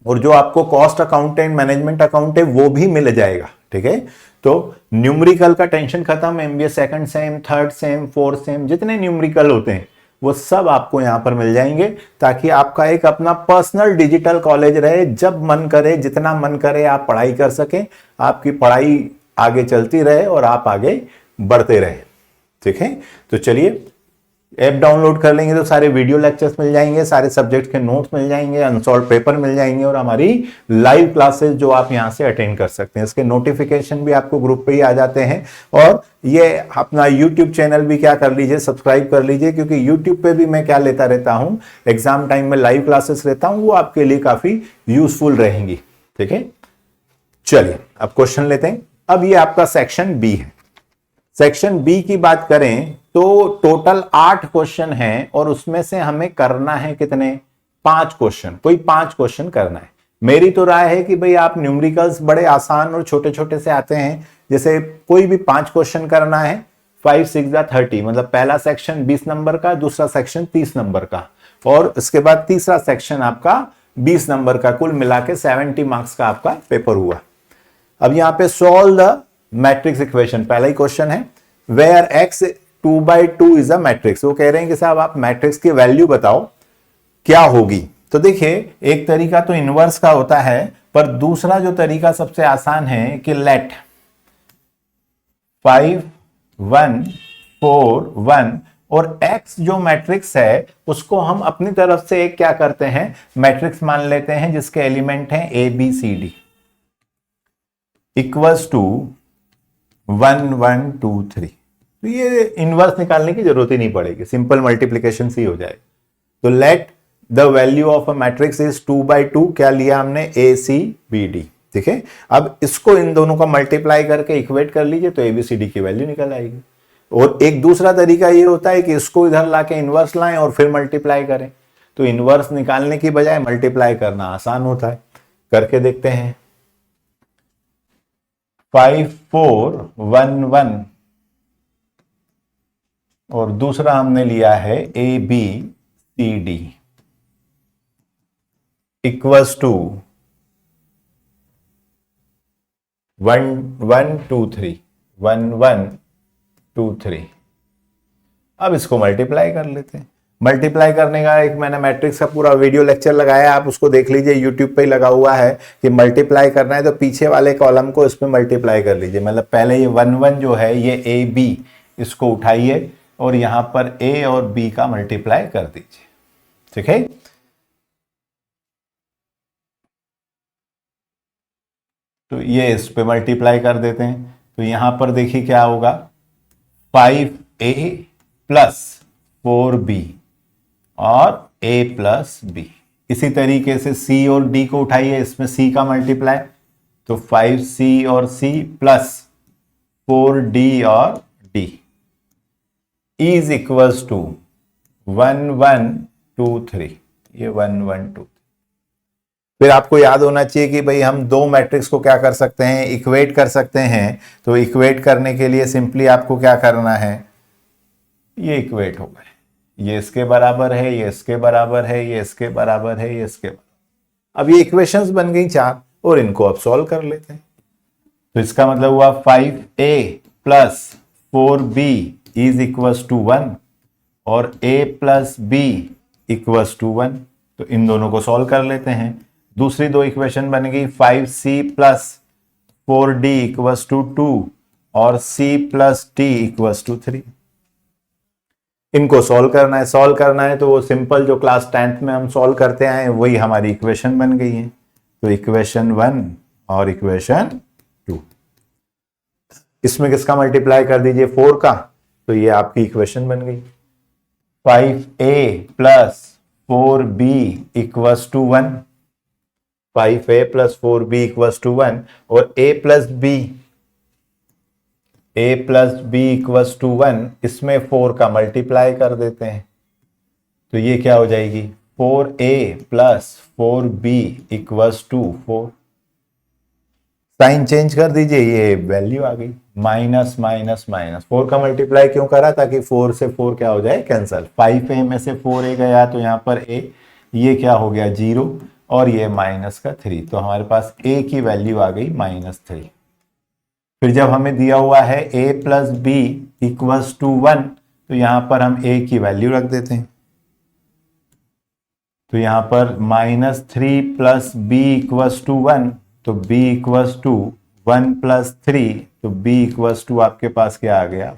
और जो आपको cost account and management account है वो भी मिल जाएगा, ठीक है। तो न्यूमेरिकल का टेंशन खत्म, MBA second same, third same, fourth same, जितने न्यूमेरिकल होते हैं वो सब आपको यहां पर मिल जाएंगे, ताकि आपका एक अपना पर्सनल डिजिटल कॉलेज रहे। जब मन करे, जितना मन करे आप पढ़ाई कर सकें, आपकी पढ़ाई आगे चलती रहे और आप आगे बढ़ते रहे, ठीक है। तो चलिए, ऐप डाउनलोड कर लेंगे तो सारे वीडियो लेक्चर्स मिल जाएंगे, सारे सब्जेक्ट के नोट्स मिल जाएंगे, अनसॉल्व पेपर मिल जाएंगे, और हमारी लाइव क्लासेस जो आप यहां से अटेंड कर सकते हैं, इसके नोटिफिकेशन भी आपको ग्रुप पे ही आ जाते हैं। और ये अपना यूट्यूब चैनल भी क्या कर लीजिए, सब्सक्राइब कर लीजिए, क्योंकि यूट्यूब पे भी मैं क्या लेता रहता हूं, एग्जाम टाइम में लाइव क्लासेस लेता हूं, वो आपके लिए काफी यूजफुल रहेंगी, ठीक है। चलिए अब क्वेश्चन लेते हैं। अब ये आपका सेक्शन बी है। सेक्शन बी की बात करें तो टोटल 8 क्वेश्चन हैं और उसमें से हमें करना है कितने, 5 क्वेश्चन, कोई 5 क्वेश्चन करना है। मेरी तो राय है कि भाई आप न्यूमेरिकल्स बड़े आसान और छोटे छोटे से आते हैं, जैसे कोई भी 5 क्वेश्चन करना है, 5 6 30, मतलब पहला सेक्शन 20 नंबर का, दूसरा सेक्शन 30 नंबर का, और इसके बाद तीसरा सेक्शन आपका 20 नंबर का, कुल मिला के 70 मार्क्स का आपका पेपर हुआ। अब यहां पे सॉल्व द मैट्रिक्स इक्वेशन, पहला ही क्वेश्चन है, where X 2/2 is a matrix. वो कह रहे हैं कि साहब आप मैट्रिक्स की वैल्यू बताओ क्या होगी। तो देखिए एक तरीका तो इनवर्स का होता है, पर दूसरा जो तरीका सबसे आसान है कि लेट 5 1 4 1 और x जो मैट्रिक्स है उसको हम अपनी तरफ से एक क्या करते हैं, मैट्रिक्स मान लेते हैं जिसके एलिमेंट हैं A B C D, equals to 1 1 2 3। तो ये इनवर्स निकालने की जरूरत ही नहीं पड़ेगी, सिंपल मल्टीप्लीकेशन से ही हो जाएगा। तो let the value of a matrix is 2/2, क्या लिया हमने, ए सी बी डी, ठीक है। अब इसको इन दोनों का मल्टीप्लाई करके इक्वेट कर लीजिए तो एबीसीडी की वैल्यू निकल आएगी। और एक दूसरा तरीका ये होता है कि इसको इधर लाके इनवर्स लाएं और फिर मल्टीप्लाई करें। तो इनवर्स निकालने की बजाय मल्टीप्लाई करना आसान होता है, करके देखते हैं। 5 4 1 1 और दूसरा हमने लिया है A B C D equals to 1 1 2 3 1 1 2 3। अब इसको मल्टीप्लाई कर लेते हैं। मल्टीप्लाई करने का एक मैंने मैट्रिक्स का पूरा वीडियो लेक्चर लगाया है, आप उसको देख लीजिए, यूट्यूब पे ही लगा हुआ है कि मल्टीप्लाई करना है तो पीछे वाले कॉलम को इसमें मल्टीप्लाई कर लीजिए। मतलब पहले ये 1 1 जो है ये ए बी, इसको उठाइए और यहां पर ए और बी का मल्टीप्लाई कर दीजिए, ठीक है। तो ये इस पे मल्टीप्लाई कर देते हैं, तो यहां पर देखिए क्या होगा, 5a प्लस 4b और a प्लस बी। इसी तरीके से c और d को उठाइए, इसमें c का मल्टीप्लाई, तो 5c और c प्लस 4d और d इज इक्वल्स टू 1 1 2 3। ये 1 1 2। फिर आपको याद होना चाहिए कि भाई हम दो मैट्रिक्स को क्या कर सकते हैं, इक्वेट कर सकते हैं। तो इक्वेट करने के लिए सिंपली आपको क्या करना है, ये इक्वेट हो गए, ये इसके बराबर है, ये इसके बराबर है, ये इसके बराबर है, ये इसके बराबर। अब ये इक्वेशंस बन गई 4 और इनको अब सॉल्व कर लेते हैं। तो इसका मतलब हुआ 5a plus 4b is equals to 1 और a plus b equals to 1। तो इन दोनों को सॉल्व कर लेते हैं। दूसरी दो इक्वेशन बन गई 5c plus 4d equals to 2 और c plus d equals to 3। इनको सॉल्व करना है, सॉल्व करना है तो वो सिंपल जो क्लास 10th में हम सॉल्व करते आए वही हमारी इक्वेशन बन गई है। तो इक्वेशन 1 और इक्वेशन 2, इसमें किसका मल्टीप्लाई कर दीजिए, 4 का, तो ये आपकी इक्वेशन बन गई। 5a plus 4b equals to 1, 5a plus 4b equals to 1 और a plus b equals to 1, इसमें 4 का मल्टीप्लाई कर देते हैं। तो ये क्या हो जाएगी, 4a plus 4b equals to 4। Sign change कर दीजिए, ये वैल्यू आ गई, माइनस माइनस माइनस। 4 का मल्टीप्लाई क्यों करा, ताकि 4 से 4 क्या हो जाए, कैंसल। 5a में से 4a गया तो यहां पर a, ये क्या हो गया 0 और ये माइनस का 3, तो हमारे पास a की वैल्यू आ गई -3। फिर जब हमें दिया हुआ है a plus B equals to 1, तो यहां पर हम a की वैल्यू रख देते हैं। तो यहां पर -3 प्लस b इक्वल्स टू 1, तो b इक्वल्स टू 1 प्लस 3, तो b इक्वल्स टू आपके पास क्या आ गया।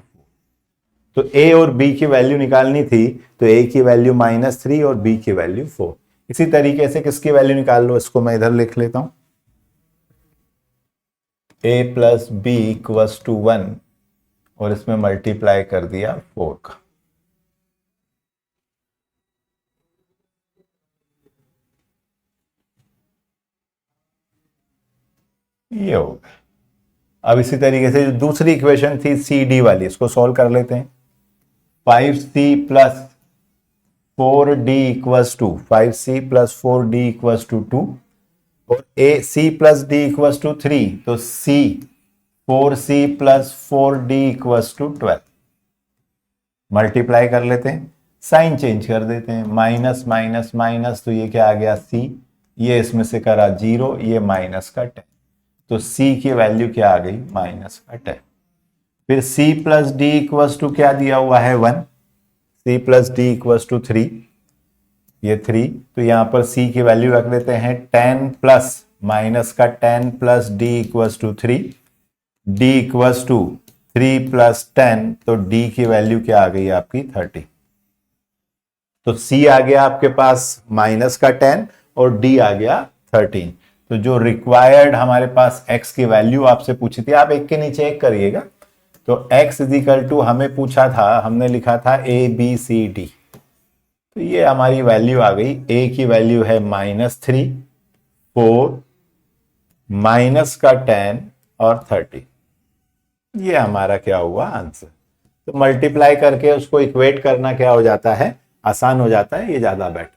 तो a और b की वैल्यू निकालनी थी, तो a की वैल्यू -3 और b की वैल्यू 4। इसी तरीके से किसकी वैल्यू निकाल लो, इसको मैं इधर लिख लेता हूं, a plus B equals to 1 और इसमें मल्टीप्लाई कर दिया 4 का। ये हो गया। अब इसी तरीके से जो दूसरी इक्वेशन थी सी डी वाली, इसको सॉल्व कर लेते हैं। 5c plus 4d equals to 5c plus 4d equals to 2 और a c plus d equals to 3, तो c 4c plus 4d equals to 12। Multiply कर लेते हैं, साइन चेंज कर देते हैं, माइनस माइनस माइनस, तो ये क्या आ गया c, ये इसमें से करा 0, ये माइनस का 10, तो c की वैल्यू क्या आ गई, माइनस का 10। फिर c plus D equals to क्या दिया हुआ है 1, c plus D equals to 3, ये 3, तो यहां पर c की वैल्यू रख देते हैं 10 प्लस माइनस का 10 plus d equals to 3, d equals to 3 plus 10, तो d की वैल्यू क्या आ गई आपकी 30। तो c आ गया आपके पास माइनस का 10 और d आ गया 13। तो जो रिक्वायर्ड हमारे पास x की वैल्यू आपसे पूछी थी, आप एक के नीचे एक करिएगा, तो x इजिकल टू हमें पूछा था, हमने लिखा था a b c d, तो ये हमारी वैल्यू आ गई। a की वैल्यू है -3, 4, माइनस का 10 और 30, ये हमारा क्या हुआ आंसर। तो मल्टीप्लाई करके उसको इक्वेट करना क्या हो जाता है, आसान हो जाता है, ये ज्यादा बेटर।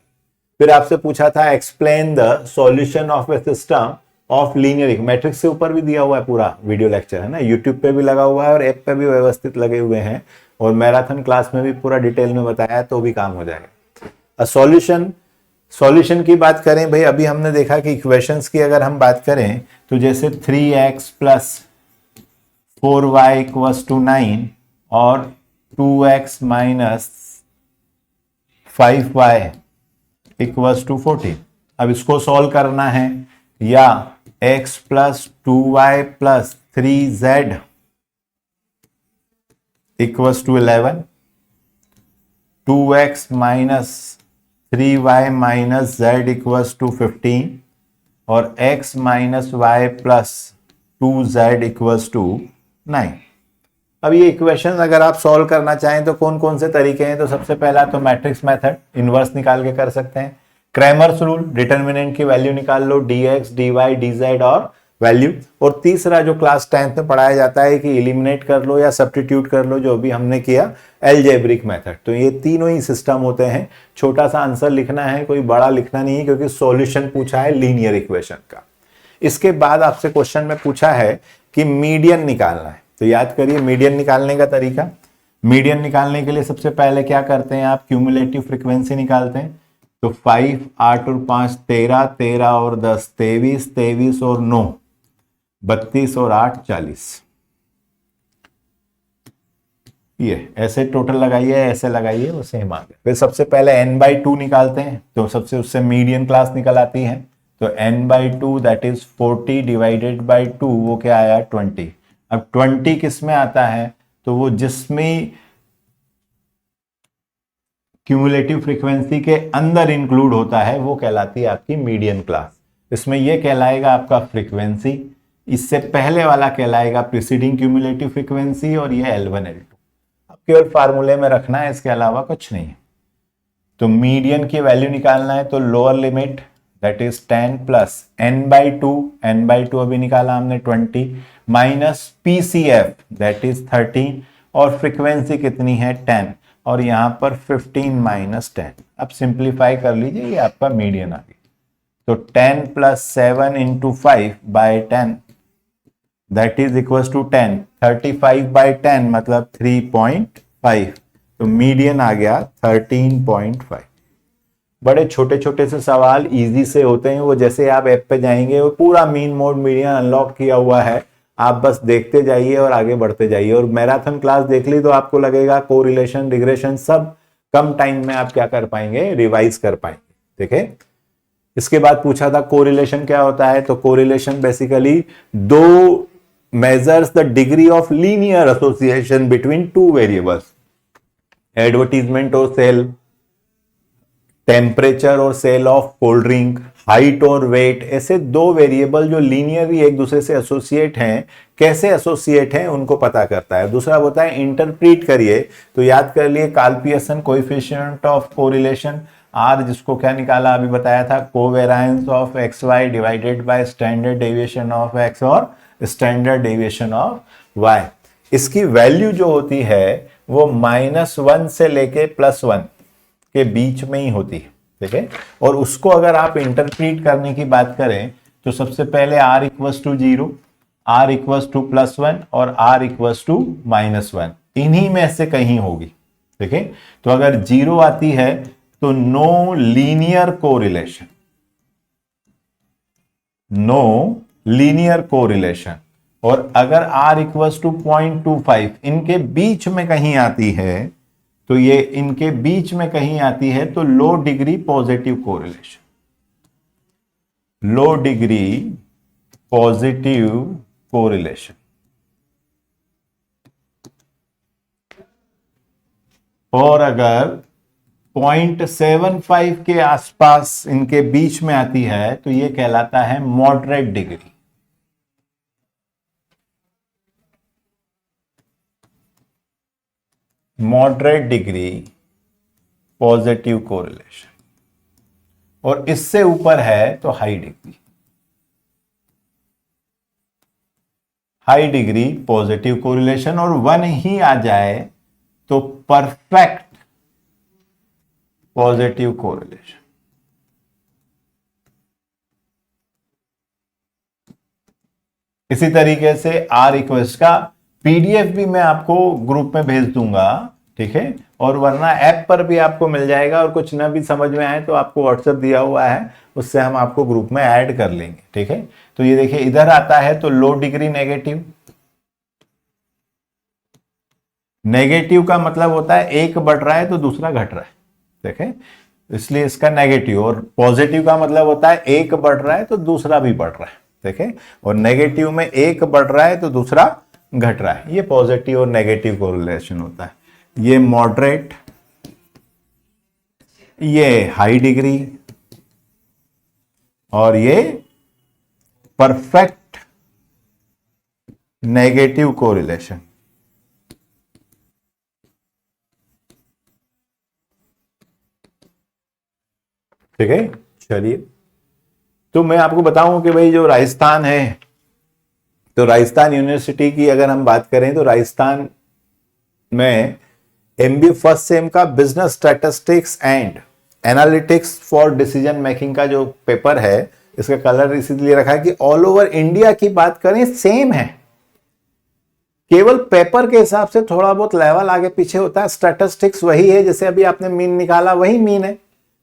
फिर आपसे पूछा था explain the solution of A system of linear, matrix से ऊपर भी दिया हुआ है पूरा वीडियो लेक्चर, है ना, यूट्यूब पे भी लगा हुआ है और ऐप पे भी व्यवस्थित लगे हुए हैं, और मैराथन क्लास में भी पूरा डिटेल में बताया है, तो भी काम हो जाएगा। सॉल्यूशन की बात करें भाई, अभी हमने देखा कि इक्वेशंस की अगर हम बात करें तो जैसे 3x plus 4y equals to 9 और 2x minus 5y equals to 14। अब इसको सॉल्व करना है, या x plus 2y plus 3z equals to 11, 2x minus 3y minus z equals to 15 और x minus y plus 2z equals to 9। अब ये equation अगर आप सॉल्व करना चाहें तो कौन कौन से तरीके हैं, तो सबसे पहला तो मैट्रिक्स मेथड, इनवर्स निकाल के कर सकते हैं। क्रैमर्स रूल, डिटर्मिनेंट की वैल्यू निकाल लो, dx dy dz और वैल्यू। और तीसरा जो क्लास 10th में पढ़ाया जाता है कि इलिमिनेट कर लो या सब्स्टिट्यूट कर लो, जो भी हमने किया, एलजेब्रिक मेथड। तो ये तीनों ही सिस्टम होते हैं। छोटा सा आंसर लिखना है, कोई बड़ा लिखना नहीं है, क्योंकि सॉल्यूशन पूछा है लीनियर इक्वेशन का। इसके बाद आपसे क्वेश्चन में पूछा है कि मीडियन निकालना है, तो याद करिए मीडियन निकालने का तरीका। मीडियन निकालने के लिए सबसे पहले क्या करते हैं आप, क्यूमुलेटिव फ्रीक्वेंसी निकालते हैं। तो 5, 8 और 5 13, 13 और 10 23, 23 और 9 32 और 8 40, ये ऐसे टोटल लगाइए, ऐसे लगाइए, वो सेम आ गया। फिर सबसे पहले n/2 निकालते हैं, तो सबसे उससे मीडियन क्लास निकल आती है। तो n/2 that is 40 divided by 2, वो क्या आया 20। अब 20 किस में आता है, तो वो जिसमें क्यूमुलेटिव फ्रीक्वेंसी के अंदर इंक्लूड होता है, वो कहलाती है आपकी मीडियन क्लास। इसमें ये कहलाएगा आपका फ्रीक्वेंसी, इससे पहले वाला कहलाएगा प्रीसीडिंग क्यूमुलेटिव फ्रीक्वेंसी, और ये L1 L2। अब केवल फार्मूले में रखना है, इसके अलावा कुछ नहीं है। तो मीडियन की वैल्यू निकालना है, तो lower limit that is 10 plus n/2 अभी निकाला हमने 20 माइनस PCF दैट इज 13, और फ्रीक्वेंसी कितनी है 10, और यहां पर 15 माइनस 10। अब सिंप्लीफाई कर लीजिए, ये आपका मीडियन आ गई। तो 10 plus 7 into 5 by 10 that is equal to 10, 35 by 10 मतलब 3.5, तो मीडियन आ गया 13.5। बड़े छोटे छोटे से सवाल इजी से होते हैं, वो जैसे आप ऐप पे जाएंगे, वो पूरा मीन मोड मीडियन अनलॉक किया हुआ है, आप बस देखते जाइए और आगे बढ़ते जाइए। और मैराथन क्लास देख ली तो आपको लगेगा कोरिलेशन, रिग्रेशन सब कम टाइम में आप क्या कर पाएंगे, रिवाइज कर पाएंगे। देखें, इसके बाद पूछा था कोरिलेशन क्या होता है, तो कोरिलेशन बेसिकली दो measures the degree of linear association between two variables. Advertisement और सेल, टेम्परेचर और sale of cold drink, height और वेट, ऐसे दो वेरिएबल जो लीनियरली एक दूसरे से एसोसिएट हैं, कैसे एसोसिएट हैं उनको पता करता है। दूसरा होता है इंटरप्रीट करिए, तो याद कर लिए Karl Pearson coefficient of correlation, R जिसको क्या निकाला अभी बताया था, covariance of X Y divided by standard deviation of X और स्टैंडर्ड डेविएशन ऑफ y। इसकी वैल्यू जो होती है वो -1 से लेके +1 के बीच में ही होती है, ठीक है। और उसको अगर आप इंटरप्रीट करने की बात करें तो सबसे पहले r equals to 0, r equals to +1 और r इक्वल्स टू -1, इन्हीं में से कहीं होगी, ठीक है। तो अगर 0 आती है तो no linear correlation, no linear correlation. और अगर r इक्वल्स टू 0.25 इनके बीच में कहीं आती है, तो ये इनके बीच में कहीं आती है तो लो डिग्री पॉजिटिव कोरिलेशन, लो डिग्री पॉजिटिव कोरिलेशन। और अगर 0.75 के आसपास इनके बीच में आती है तो ये कहलाता है moderate degree, moderate degree positive correlation. और इससे ऊपर है तो high degree, high degree positive correlation. और 1 ही आ जाए तो परफेक्ट पॉजिटिव कोरिलेशन। इसी तरीके से आर इक्वेस्ट का पीडीएफ भी मैं आपको ग्रुप में भेज दूंगा, ठीक है। और वरना ऐप पर भी आपको मिल जाएगा, और कुछ ना भी समझ में आए तो आपको व्हाट्सएप दिया हुआ है, उससे हम आपको ग्रुप में ऐड कर लेंगे, ठीक है। तो ये देखिए इधर आता है तो लो डिग्री नेगेटिव, नेगेटिव का मतलब होता है एक बढ़ रहा है तो दूसरा घट रहा है, ठीक है, इसलिए इसका नेगेटिव। और पॉजिटिव का मतलब होता है एक बढ़ रहा है तो दूसरा भी बढ़ रहा है, ठीक है। और नेगेटिव में एक बढ़ रहा है तो दूसरा घट रहा है, ये पॉजिटिव और नेगेटिव कोरिलेशन होता है। ये मॉडरेट, ये हाई डिग्री, और ये परफेक्ट नेगेटिव कोरिलेशन। ठीक है, चलिए तो मैं आपको बताऊं कि भाई जो राजस्थान है, तो राजस्थान यूनिवर्सिटी की अगर हम बात करें तो राजस्थान में एमबीए फर्स्ट सेम का business statistics and analytics for decision making का जो पेपर है, इसका कलर इसीलिए रखा है कि ऑल ओवर इंडिया की बात करें सेम है, केवल पेपर के हिसाब से थोड़ा बहुत लेवल आगे पीछे होता है। स्टैटिस्टिक्स वही है, जैसे अभी आपने मीन निकाला वही मीन है,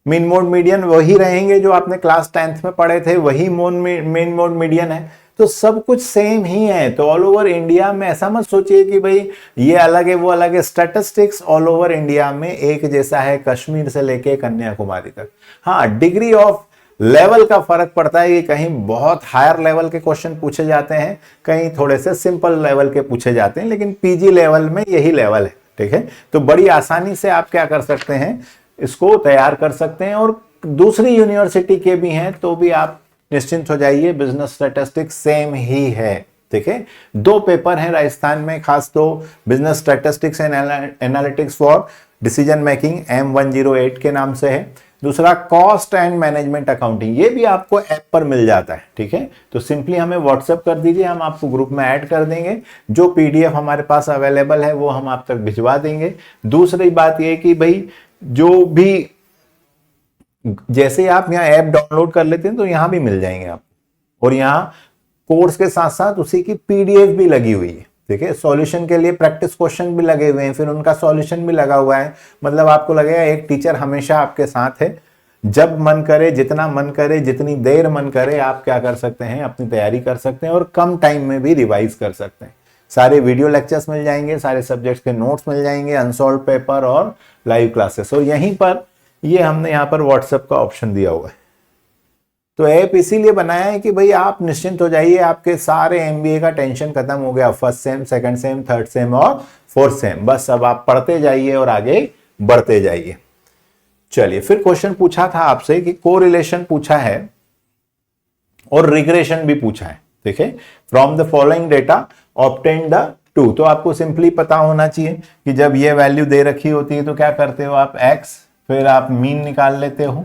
मीन मोड मीडियन वही रहेंगे जो आपने क्लास 10th में पढ़े थे, वही मीन मोड मीडियन है, तो सब कुछ सेम ही है। तो ऑल ओवर इंडिया में ऐसा मत सोचिए कि भाई ये अलग है वो अलग है, स्टैटिस्टिक्स ऑल ओवर इंडिया में एक जैसा है, कश्मीर से लेके कन्याकुमारी तक। हाँ, डिग्री ऑफ लेवल का फर्क पड़ता है कि कहीं बहुत हायर लेवल के क्वेश्चन पूछे जाते हैं, कहीं थोड़े से सिंपल लेवल के पूछे जाते हैं, लेकिन पीजी लेवल में यही लेवल है, ठीक है। तो बड़ी आसानी से आप क्या कर सकते हैं, इसको तैयार कर सकते हैं। और दूसरी यूनिवर्सिटी के भी हैं तो भी आप निश्चिंत हो जाइए, बिजनेस स्टैटिस्टिक्स सेम ही है, ठीक है। दो पेपर हैं राजस्थान में खास, तो business statistics and analytics for decision making M108 के नाम से है, दूसरा कॉस्ट एंड मैनेजमेंट अकाउंटिंग, ये भी आपको ऐप पर मिल जाता है, ठीक है। तो सिंपली हमें व्हाट्सएप कर दीजिए, हम आपको ग्रुप में ऐड कर देंगे, जो पीडीएफ हमारे पास अवेलेबल है वो हम आप तक भिजवा देंगे। दूसरी बात ये कि भाई जो भी जैसे आप यहाँ ऐप डाउनलोड कर लेते हैं तो यहाँ भी मिल जाएंगे आप, और यहाँ कोर्स के साथ साथ उसी की पीडीएफ भी लगी हुई है, ठीक है। सॉल्यूशन के लिए प्रैक्टिस क्वेश्चन भी लगे हुए हैं, फिर उनका सॉल्यूशन भी लगा हुआ है। मतलब आपको लगेगा एक टीचर हमेशा आपके साथ है, जब मन करे, जितना मन करे, जितनी देर मन करे, आप क्या कर सकते हैं, अपनी तैयारी कर सकते हैं और कम टाइम में भी रिवाइज कर सकते हैं। सारे वीडियो लेक्चर्स मिल जाएंगे, सारे सब्जेक्ट्स के नोट्स मिल जाएंगे, अनसॉल्व पेपर और लाइव क्लासेस। और यहीं पर ये हमने यहाँ पर व्हाट्सएप का ऑप्शन दिया हुआ है। तो ऐप इसीलिए बनाया है कि भाई आप निश्चिंत हो जाइए, आपके सारे एमबीए का टेंशन खत्म हो गया, first sem, second same, third same और फोर्थ सेम, बस अब आप पढ़ते जाइए और आगे बढ़ते जाइए। चलिए, फिर क्वेश्चन पूछा था आपसे कि कोरिलेशन पूछा है और रिग्रेशन भी पूछा है, ठीक है। From the following data obtain the two, तो आपको सिंपली पता होना चाहिए कि जब ये वैल्यू दे रखी होती है तो क्या करते हो आप, x, फिर आप मीन निकाल लेते हो,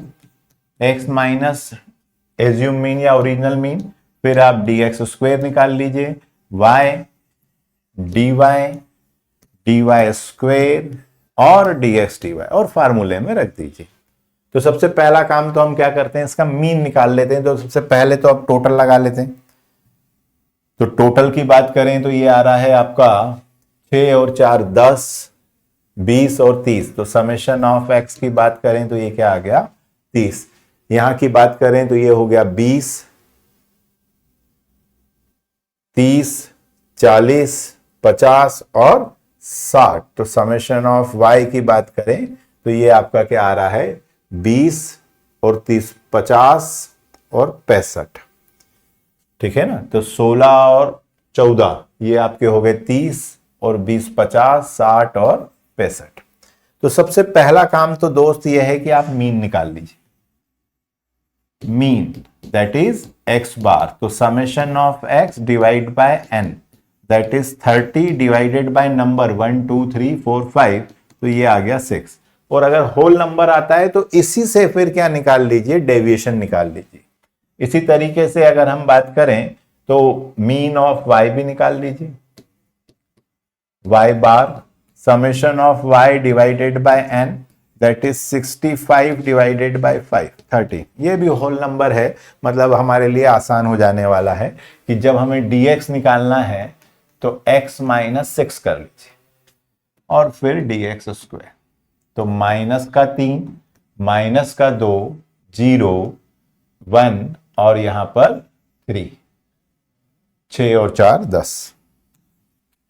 x माइनस एज्यूम मीन या ओरिजिनल मीन, फिर आप dx स्क्वायर निकाल लीजिए, y dy स्क्वायर और dx dy और फार्मूले में रख दीजिए। तो सबसे पहला काम तो हम क्या करते हैं, इसका मीन निकाल लेते हैं। तो सबसे पहले तो आप टोटल लगा लेते हैं। तो टोटल की बात करें तो ये आ रहा है आपका 6 और 4 10, 20 और 30। तो समेशन ऑफ x की बात करें तो ये क्या आ गया 30। यहां की बात करें तो ये हो गया 20, 30, 40, 50 और 60। तो समेशन ऑफ y की बात करें तो ये आपका क्या आ रहा है 20 और 30, 50 और 65। ठीक है ना। तो 16 और 14 ये आपके हो गए 30 और 20 50 60 और 65। तो सबसे पहला काम तो दोस्त ये है कि आप मीन निकाल लीजिए। मीन दैट इज x बार। तो summation of x divide by n that is 30 divided by number 1 2 3 4 5। तो ये आ गया 6। और अगर होल नंबर आता है तो इसी से फिर क्या निकाल लीजिए, डेविएशन निकाल लीजिए। इसी तरीके से अगर हम बात करें तो मीन ऑफ y भी निकाल लीजिए। y bar summation of y divided by n that is 65 divided by 5 30। ये भी होल नंबर है, मतलब हमारे लिए आसान हो जाने वाला है कि जब हमें dx निकालना है तो x माइनस 6 कर लीजिए और फिर dx स्क्वायर। तो माइनस का 3 माइनस का 2 0 1 और यहां पर 3, 6 और 4 10।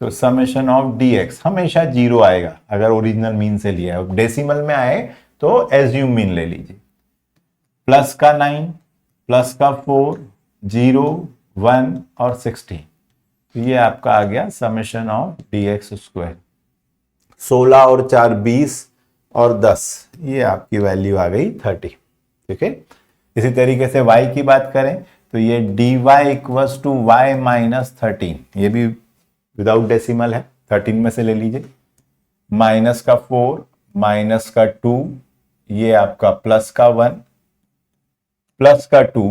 तो समेशन ऑफ dx हमेशा 0 आएगा अगर ओरिजिनल मीन से लिया है। डेसिमल में आए तो एज्यूम मीन ले लीजिए। प्लस का 9 प्लस का 4 0 1 और 16। तो ये आपका आ गया समेशन ऑफ dx स्क्वायर। 16 और 4 20 और 10 ये आपकी वैल्यू आ गई 30। ठीक है। इसी तरीके से y की बात करें तो ये dy equals to y minus 13। ये भी विदाउट डेसिमल है, 13 में से ले लीजिए। माइनस का 4 माइनस का 2 ये आपका प्लस का 1 प्लस का 2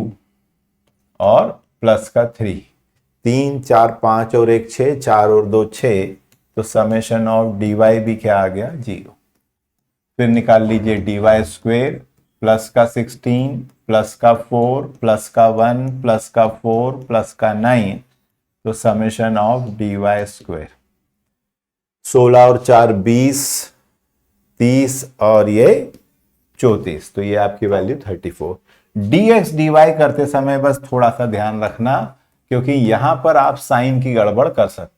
और प्लस का 3। 3 4 5 और 1 6, 4 और 2 6। तो समेशन ऑफ dy भी क्या आ गया 0। फिर निकाल लीजिए dy स्क्वेयर प्लस का 16 प्लस का 4 प्लस का 1 प्लस का 4 प्लस का 9। तो समेशन ऑफ dy स्क्वेयर 16 और 4 20 30 और ये 34। तो ये आपकी वैल्यू 34। dx dy करते समय बस थोड़ा सा ध्यान रखना, क्योंकि यहां पर आप साइन की गड़बड़ कर सकते हैं।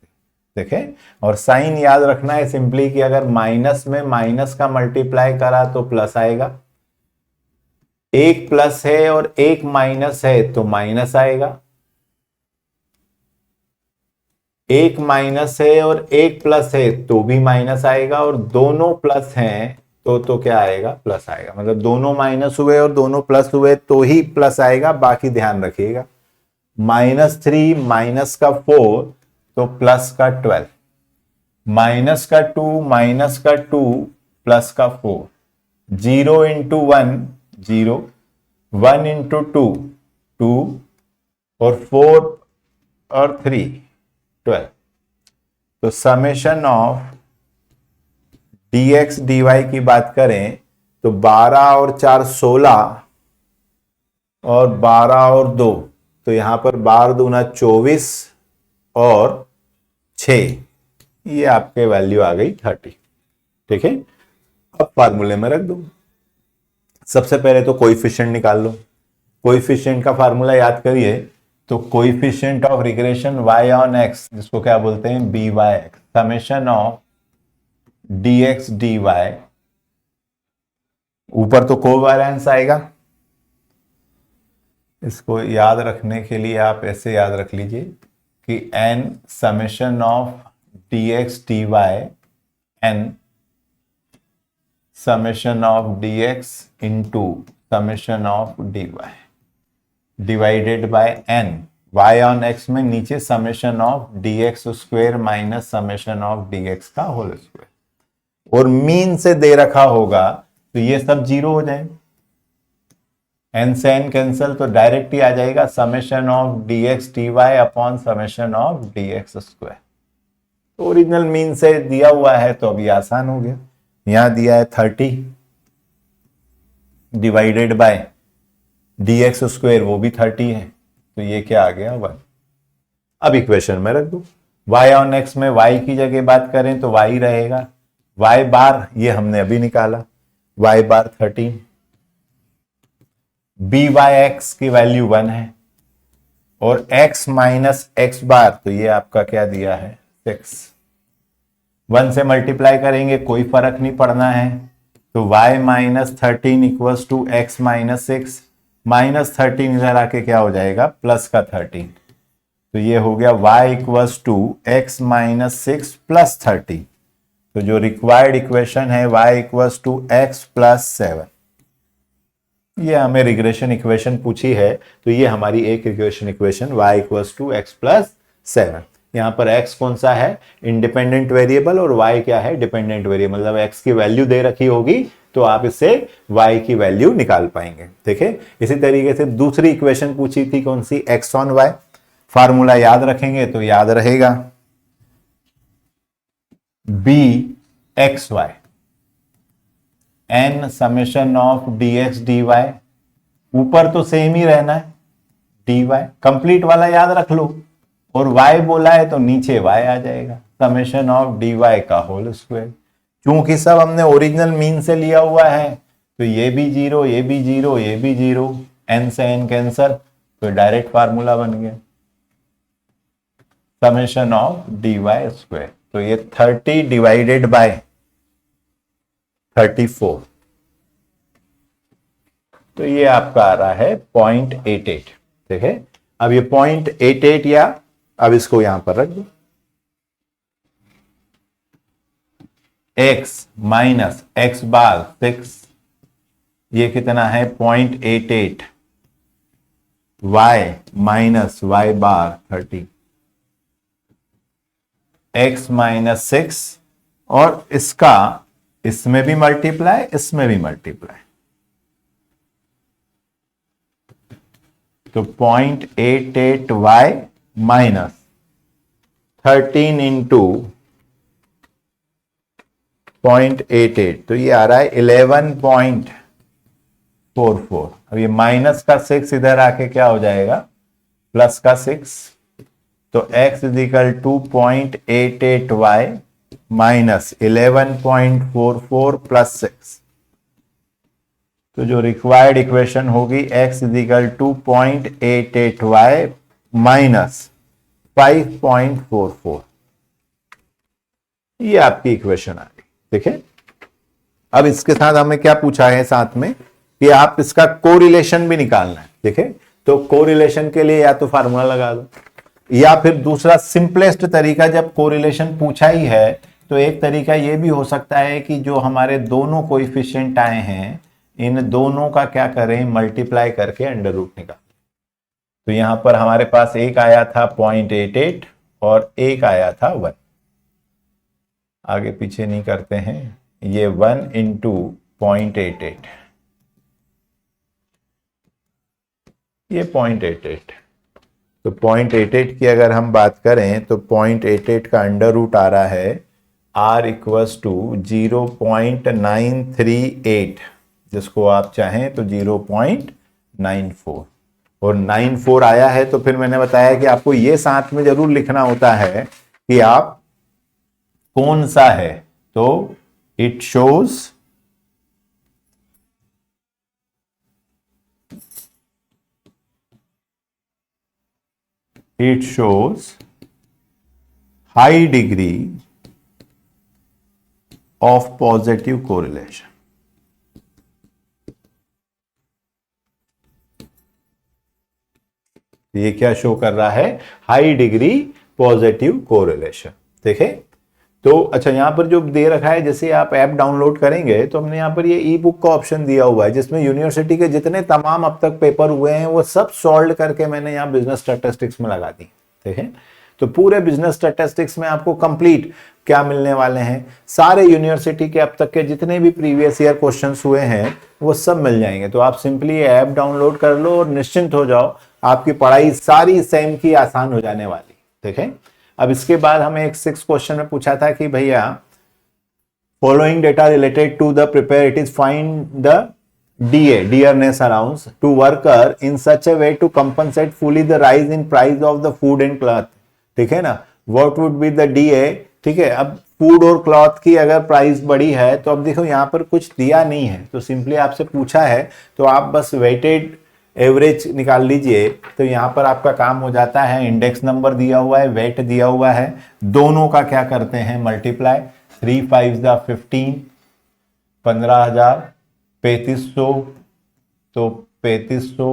देखें, और साइन याद रखना है सिंपली कि अगर माइनस में माइनस का मल्टीप्लाई करा तो प्लस आएगा, एक प्लस है और एक माइनस है तो माइनस आएगा, एक माइनस है और एक प्लस है तो भी माइनस आएगा, और दोनों प्लस हैं तो क्या आएगा प्लस आएगा। मतलब दोनों माइनस हुए और दोनों प्लस हुए तो ही प्लस आएगा, बाकी ध्यान रखिएगा। -3 माइनस का 4 तो प्लस का 12, माइनस का 2 माइनस का 2 प्लस का 4, 0 इंटू 1 0, 1 इंटू 2 2 और 4 और 3 12। तो समेशन ऑफ dx dy की बात करें तो 12 और 4 16 और 12 और 2, तो यहां पर 12 दूना 24 और 6, ये आपके वैल्यू आ गई 30। ठीक है। अब फार्मूले में रख दो। सबसे पहले तो कोएफिशिएंट निकाल लो। कोएफिशिएंट का फार्मूला याद करिए, तो coefficient of regression y on x, जिसको क्या बोलते हैं by(x), summation of dx dy, ऊपर तो कोवेरिएंस आएगा। इसको याद रखने के लिए आप ऐसे याद रख लीजिए कि n summation of dx dy n summation of dx into summation of dy divided by n, y on x में नीचे summation of dx square minus summation of dx का होल स्क्वायर, और मीन से दे रखा होगा तो ये सब 0 हो जाए। एन से एन कैंसल तो डायरेक्ट ही आ जाएगा summation of dx dy upon summation of dx square. तो ओरिजिनल मीन से दिया हुआ है तो अभी आसान हो गया। यहां दिया है 30 डिवाइडेड बाय dx स्क्वायर, वो भी 30 है, तो ये क्या आ गया 1। अब इक्वेशन में रख दो। y ऑन x में y की जगह बात करें तो y रहेगा, y बार ये हमने अभी निकाला, y बार 13, बी वाई एक्स की वैल्यू 1 है, और x माइनस एक्स बार तो ये आपका क्या दिया है 6। 1 से मल्टीप्लाई करेंगे कोई फर्क नहीं पड़ना है, तो y minus 13 equals to X minus 6, minus 13 इधर आके क्या हो जाएगा प्लस का 13, तो ये हो गया y equals to X minus 6 plus 30। तो जो रिक्वायर्ड इक्वेशन है y equals to X plus 7। ये हमें रिग्रेशन इक्वेशन पूछी है, तो ये हमारी एक regression equation y equals to X plus 7। यहाँ पर x कौन सा है इंडिपेंडेंट वेरिएबल और y क्या है डिपेंडेंट वेरिएबल, मतलब x की वैल्यू दे रखी होगी तो आप इससे y की वैल्यू निकाल पाएंगे। ठीक है, इसी तरीके से दूसरी इक्वेशन पूछी थी कौन सी x ऑन y, फार्मूला याद रखेंगे तो याद रहेगा b X Y n summation of dx dy, ऊपर तो सेम ही रहना है dy, कंप्लीट वाला याद रख लो, और y बोला है तो नीचे y आ जाएगा समेशन ऑफ dy का होल स्क्वायर। क्योंकि सब हमने ओरिजिनल मीन से लिया हुआ है तो ये भी जीरो, ये भी जीरो, ये भी जीरो, n से n कैंसर, तो डायरेक्ट फार्मूला बन गया समेशन ऑफ dy स्क्वायर। तो ये 30 डिवाइडेड बाय 34, तो ये आपका आ रहा है 0.88। ठीक है, अब ये 0.88 या अब इसको यहां पर रख दो, x माइनस एक्स बार 6, ये कितना है 0.88, y माइनस वाई बार 30, x माइनस 6, और इसका इसमें भी मल्टीप्लाई इसमें भी मल्टीप्लाई, तो 0.88y माइनस 13 इंटू 0.88, तो ये आ रहा है 11.44। अब ये माइनस का 6 इधर आके क्या हो जाएगा प्लस का 6, तो x is equal to 0.88y minus 11.44 plus 6, तो जो रिक्वायर्ड इक्वेशन होगी x is equal to 0.88y minus 5.44, ये आपकी इक्वेशन आ गई। ठीक है, अब इसके साथ हमें क्या पूछा है साथ में कि आप इसका कोरिलेशन भी निकालना है। ठीक है, तो कोरिलेशन के लिए या तो फार्मूला लगा दो, या फिर दूसरा सिंपलेस्ट तरीका, जब कोरिलेशन पूछा ही है तो एक तरीका ये भी हो सकता है कि जो हमारे दोनों कोएफिशिएंट आए हैं इन दोनों का क्या करें मल्टीप्लाई करके अंडर रूट निकाल। तो यहां पर हमारे पास एक आया था 0.88 और एक आया था 1, आगे पीछे नहीं करते हैं, ये 1 इंटू 0.88, ये 0.88, तो 0.88 की अगर हम बात करें तो 0.88 का अंडर रूट आ रहा है r इक्वल्स टू 0.938, जिसको आप चाहें तो 0.94, और 94 आया है तो फिर मैंने बताया कि आपको ये साथ में जरूर लिखना होता है कि आप कौन सा है, तो it shows high degree of positive correlation. ये क्या शो कर रहा है हाई डिग्री पॉजिटिव कोरिलेशन। ठीक है, तो अच्छा यहां पर जो दे रखा है, जैसे आप ऐप डाउनलोड करेंगे तो हमने यहां पर ये ई बुक का ऑप्शन दिया हुआ है जिसमें यूनिवर्सिटी के जितने तमाम अब तक पेपर हुए हैं वो सब सॉल्व करके मैंने यहां बिजनेस स्टैटिस्टिक्स में लगा दी। ठीक है, तो पूरे बिजनेस स्टैटिस्टिक्स में आपको कंप्लीट क्या मिलने वाले हैं, सारे यूनिवर्सिटी के अब तक के जितने भी प्रीवियस ईयर क्वेश्चंस हुए हैं वो सब मिल जाएंगे। तो आप सिंपली ऐप डाउनलोड कर लो और निश्चिंत हो जाओ, आपकी पढ़ाई सारी सेम की आसान हो जाने वाली। देखें, अब इसके बाद हमें एक 6 क्वेश्चन में पूछा था कि भैया following data related to the prepare it is find the DA dearness allowance to worker in such a way to compensate fully the rise in price of the food and cloth। ठीक है ना, what would be the DA। ठीक है, अब food और cloth की अगर price बढ़ी है तो अब देखो यहाँ पर कुछ दिया नहीं है, तो सिंपली आपसे पूछा है तो आप बस वेटेड एवरेज निकाल लीजिए। तो यहाँ पर आपका काम हो जाता है, इंडेक्स नंबर दिया हुआ है, वेट दिया हुआ है, दोनों का क्या करते हैं मल्टीप्लाई, 3 5 15, 15,000, 3500, तो 3500,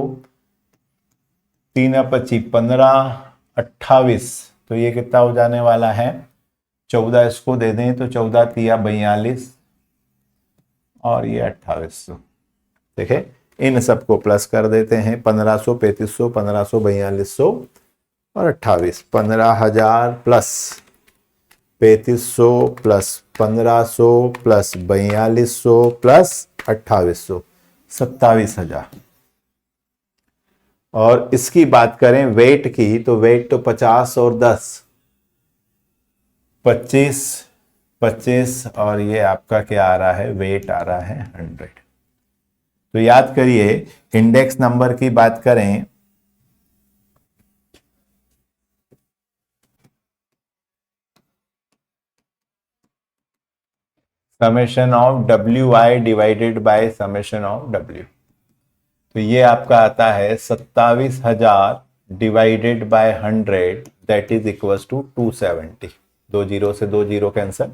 3 25 15, 28, तो ये कितना हो जाने वाला है 14, इसको दे दें तो 14 तिया 42 और ये 2800। देखे, इन सबको प्लस कर देते हैं, 1500, 3500, 1500, 4200 और 28, 15,000 प्लस 3500 प्लस 1500 प्लस 4200 प्लस 2800, 27,000। और इसकी बात करें वेट की, तो वेट तो 50 और 10, 25, 25 और ये आपका क्या आ रहा है, वेट आ रहा है 100। तो याद करिए, इंडेक्स नंबर की बात करें summation of WI divided by summation of W। तो ये आपका आता है 27,000 divided by 100 that is equals to 270। 2 zero से 2 जीरो कैंसिल।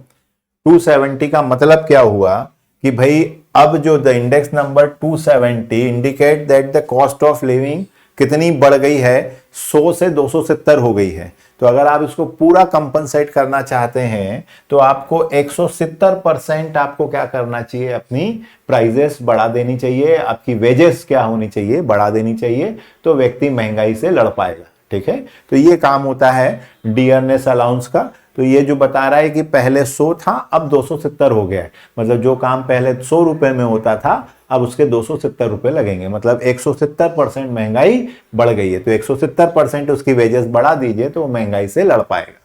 270 का मतलब क्या हुआ कि भाई अब जो the index number 270 indicate that the cost of living कितनी बढ़ गई है, 100 से 270 हो गई है। तो अगर आप इसको पूरा कंपनसेट करना चाहते हैं तो आपको 170% आपको क्या करना चाहिए, अपनी प्राइजेस बढ़ा देनी चाहिए, आपकी वेजेस क्या होनी चाहिए, बढ़ा देनी चाहिए, तो व्यक्ति महंगाई से लड़ पाएगा। ठीक है, तो ये काम होता है डियरनेस अलाउंस का। तो ये जो बता रहा है कि पहले 100 था अब 270 हो गया है, मतलब जो काम पहले 100 रुपए में होता था अब उसके 270 रुपए लगेंगे, मतलब 170% महंगाई बढ़ गई है। तो 170% उसकी वेजेस बढ़ा दीजिए तो वो महंगाई से लड़ पाएगा।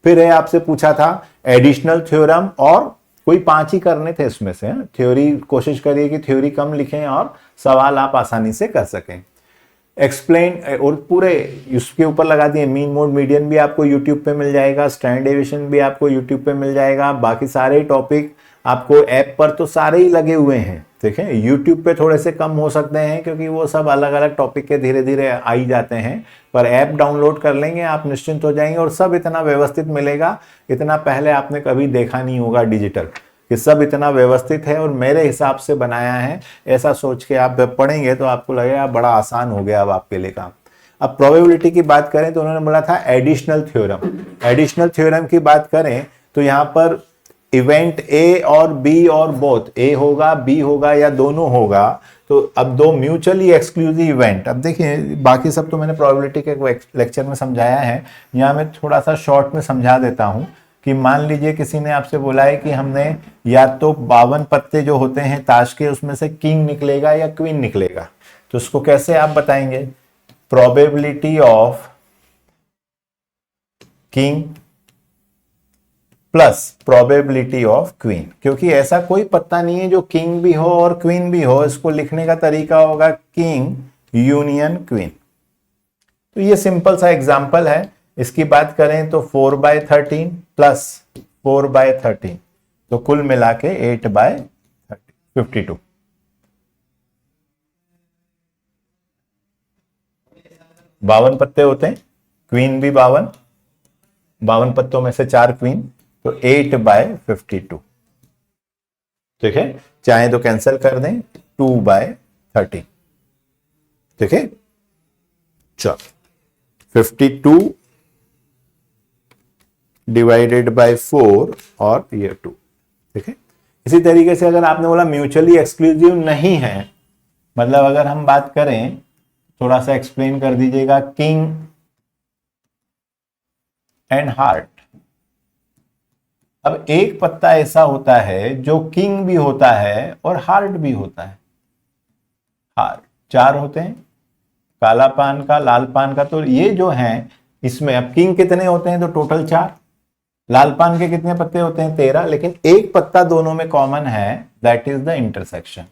फिर है आपसे पूछा था एडिशनल थ्योरम, और कोई 5 ही करने थे इसमें से। थ्योरी कोशिश करिए कि थ्योरी कम लिखें और सवाल आप आसानी से कर सकें। एक्सप्लेन, और पूरे इसके ऊपर लगा दिए, मीन मोड मीडियन भी आपको यूट्यूब पे मिल जाएगा, स्टैंडर्ड डेविएशन भी आपको यूट्यूब पे मिल जाएगा, बाकी सारे टॉपिक आपको ऐप पर तो सारे ही लगे हुए हैं। देखें, यूट्यूब पे थोड़े से कम हो सकते हैं क्योंकि वो सब अलग अलग टॉपिक के धीरे धीरे आ ही जाते हैं, पर ऐप डाउनलोड कर लेंगे आप निश्चिंत हो जाएंगे, और सब इतना व्यवस्थित मिलेगा, इतना पहले आपने कभी देखा नहीं होगा डिजिटल, कि सब इतना व्यवस्थित है और मेरे हिसाब से बनाया है। ऐसा सोच के आप पढ़ेंगे तो आपको लगेगा बड़ा आसान हो गया अब आपके लिए काम। अब प्रोबेबिलिटी की बात करें तो उन्होंने बोला था एडिशनल थ्योरम। एडिशनल थ्योरम की बात करें तो यहाँ पर इवेंट ए और बी और बोथ, ए होगा बी होगा या दोनों होगा, तो अब दो म्यूचुअली एक्सक्लूसिव इवेंट। अब देखिए बाकी सब तो मैंने प्रोबेबिलिटी के लेक्चर में समझाया है, यहाँ मैं थोड़ा सा शॉर्ट में समझा देता हूँ कि मान लीजिए किसी ने आपसे बोला है कि हमने या तो 52 पत्ते जो होते हैं ताश के उसमें से किंग निकलेगा या क्वीन निकलेगा, तो उसको कैसे आप बताएंगे, probability of king plus probability of queen, क्योंकि ऐसा कोई पत्ता नहीं है जो किंग भी हो और क्वीन भी हो, इसको लिखने का तरीका होगा किंग यूनियन क्वीन। तो ये सिंपल सा एग्जांपल है। इसकी बात करें तो 4/13 प्लस 4/13, तो कुल मिला के 8/30, 52। बावन पत्ते होते हैं, क्वीन भी 52 पत्तों में से 4 क्वीन, तो 8/52। ठीक है, चाहे तो कैंसिल कर दें, 2/13। ठीक है, चलो 52 डिवाइडेड बाय 4 और ये 2। ठीक है, इसी तरीके से अगर आपने बोला म्यूचुअली एक्सक्लूसिव नहीं है, मतलब अगर हम बात करें, थोड़ा सा एक्सप्लेन कर दीजिएगा, किंग एंड हार्ट। अब एक पत्ता ऐसा होता है जो किंग भी होता है और हार्ट भी होता है। हार्ट 4 होते हैं, काला पान का, लाल पान का। तो ये जो है इसमें अब किंग कितने होते हैं, तो टोटल 4। लाल पान के कितने पत्ते होते हैं, 13। लेकिन एक पत्ता दोनों में कॉमन है, दैट इज द इंटरसेक्शन।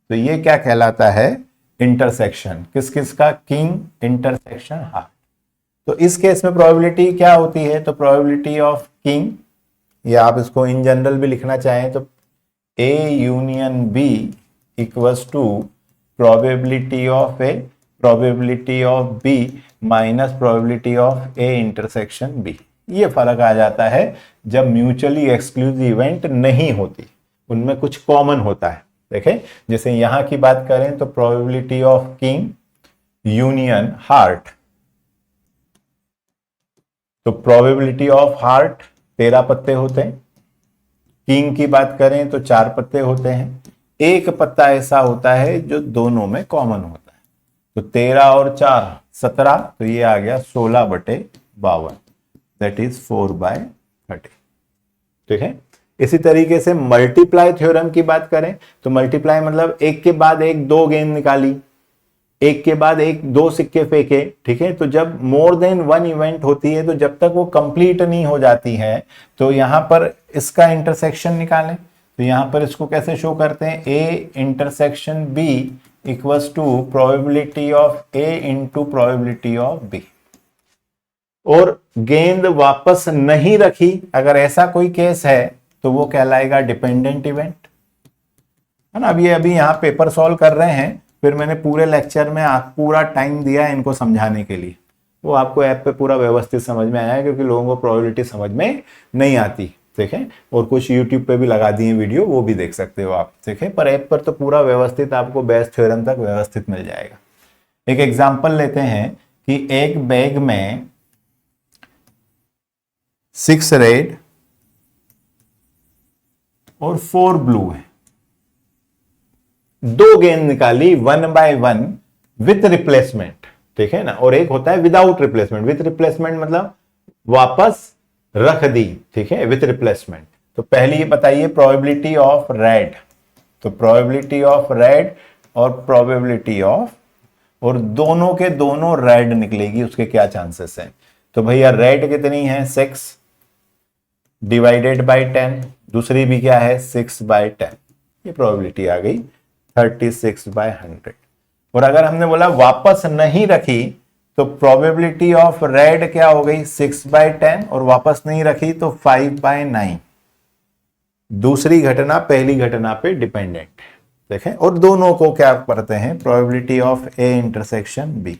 तो ये क्या कहलाता है, इंटरसेक्शन। किस किस का, किंग इंटरसेक्शन हार्ट। तो इस केस में प्रोबेबिलिटी क्या होती है, तो प्रोबेबिलिटी ऑफ किंग, या आप इसको इन जनरल भी लिखना चाहें तो A union B equals to probability of B minus probability of A intersection B। ये फर्क आ जाता है जब म्यूचुअली एक्सक्लूसिव इवेंट नहीं होती, उनमें कुछ कॉमन होता है। देखें, जैसे यहां की बात करें तो probability of king union heart, तो प्रोबेबिलिटी ऑफ हार्ट 13 पत्ते होते हैं। किंग की बात करें तो 4 पत्ते होते हैं। एक पत्ता ऐसा होता है जो दोनों में कॉमन होता है, तो 13 और 4 17, तो ये आ गया 16/52, दैट इज 4/30। ठीक है। इसी तरीके से मल्टीप्लाई थ्योरम की बात करें तो मल्टीप्लाई मतलब एक के बाद एक 2 गेंद निकाली, एक के बाद एक 2 सिक्के फेंके। ठीक है। तो जब मोर देन 1 इवेंट होती है, तो जब तक वो कंप्लीट नहीं हो जाती है, तो यहां पर इसका इंटरसेक्शन निकालें। तो यहां पर इसको कैसे शो करते हैं, A intersection B equals to probability of A into probability of B। और गेंद वापस नहीं रखी, अगर ऐसा कोई केस है तो वो कहलाएगा डिपेंडेंट इवेंट, है ना। अब ये अभी यहाँ पेपर सॉल्व कर रहे हैं, फिर मैंने पूरे लेक्चर में पूरा टाइम दिया है इनको समझाने के लिए। वो आपको ऐप पे पूरा व्यवस्थित समझ में आया है, क्योंकि लोगों को प्रोबेबिलिटी समझ में नहीं आती। देखें, और कुछ यूट्यूब पे भी लगा दिए वीडियो, वो भी देख सकते हो आप। देखें, पर ऐप पर तो पूरा व्यवस्थित आपको बेस थ्योरम तक व्यवस्थित मिल जाएगा। एक एग्जाम्पल लेते हैं कि एक बैग में 6 रेड और 4 ब्लू है। 2 गेंद निकाली 1 बाय 1 विथ रिप्लेसमेंट, ठीक है ना। और एक होता है विदाउट रिप्लेसमेंट। विथ रिप्लेसमेंट मतलब वापस रख दी, ठीक है, विथ रिप्लेसमेंट। तो पहले ये बताइए प्रोबेबिलिटी ऑफ रेड, तो प्रोबेबिलिटी ऑफ रेड और प्रोबेबिलिटी ऑफ, और दोनों के दोनों रेड निकलेगी, उसके क्या चांसेस हैं। तो भैया रेड कितनी है, 6 डिवाइडेड बाय 10, दूसरी भी क्या है 6/10, ये प्रोबेबिलिटी आ गई 36/100। और अगर हमने बोला वापस नहीं रखी, तो प्रोबेबिलिटी ऑफ रेड क्या हो गई 6/10, और वापस नहीं रखी तो 5/9। दूसरी घटना पहली घटना पे डिपेंडेंट, देखें। और दोनों को क्या करते हैं, probability of A intersection B।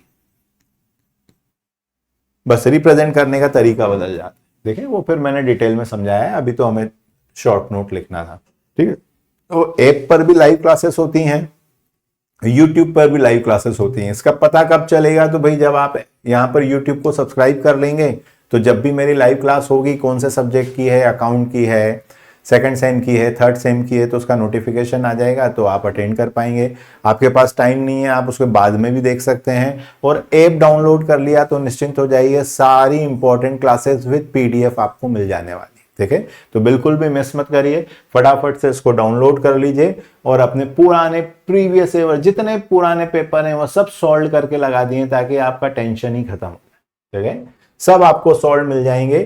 बस रिप्रेजेंट करने का तरीका बदल जाता है। देखें, वो फिर मैंने डिटेल में समझाया है, अभी तो हमें शॉर्ट नोट लिखना था। ठीक है। तो ऐप पर भी लाइव क्लासेस होती हैं, यूट्यूब पर भी लाइव क्लासेस होती हैं। इसका पता कब चलेगा, तो भाई जब आप यहाँ पर यूट्यूब को सब्सक्राइब कर लेंगे, तो जब भी मेरी लाइव क्लास होगी, कौन से सब्जेक्ट की है, अकाउंट की है, सेकंड सेम की है, थर्ड सेम की है, तो उसका नोटिफिकेशन आ जाएगा, तो आप अटेंड कर पाएंगे। आपके पास टाइम नहीं है, आप उसके बाद में भी देख सकते हैं। और ऐप डाउनलोड कर लिया तो निश्चिंत हो जाइए, सारी इंपॉर्टेंट क्लासेस विद PDF आपको मिल जाने वाली। ठीक है। तो बिल्कुल भी मिस मत करिए, फटाफट से इसको डाउनलोड कर लीजिए और अपने पुराने प्रीवियस ईयर जितने पुराने पेपर हैं वो सब सॉल्व करके लगा दिए, ताकि आपका टेंशन ही खत्म हो जाए। ठीक है। सब आपको सॉल्व मिल जाएंगे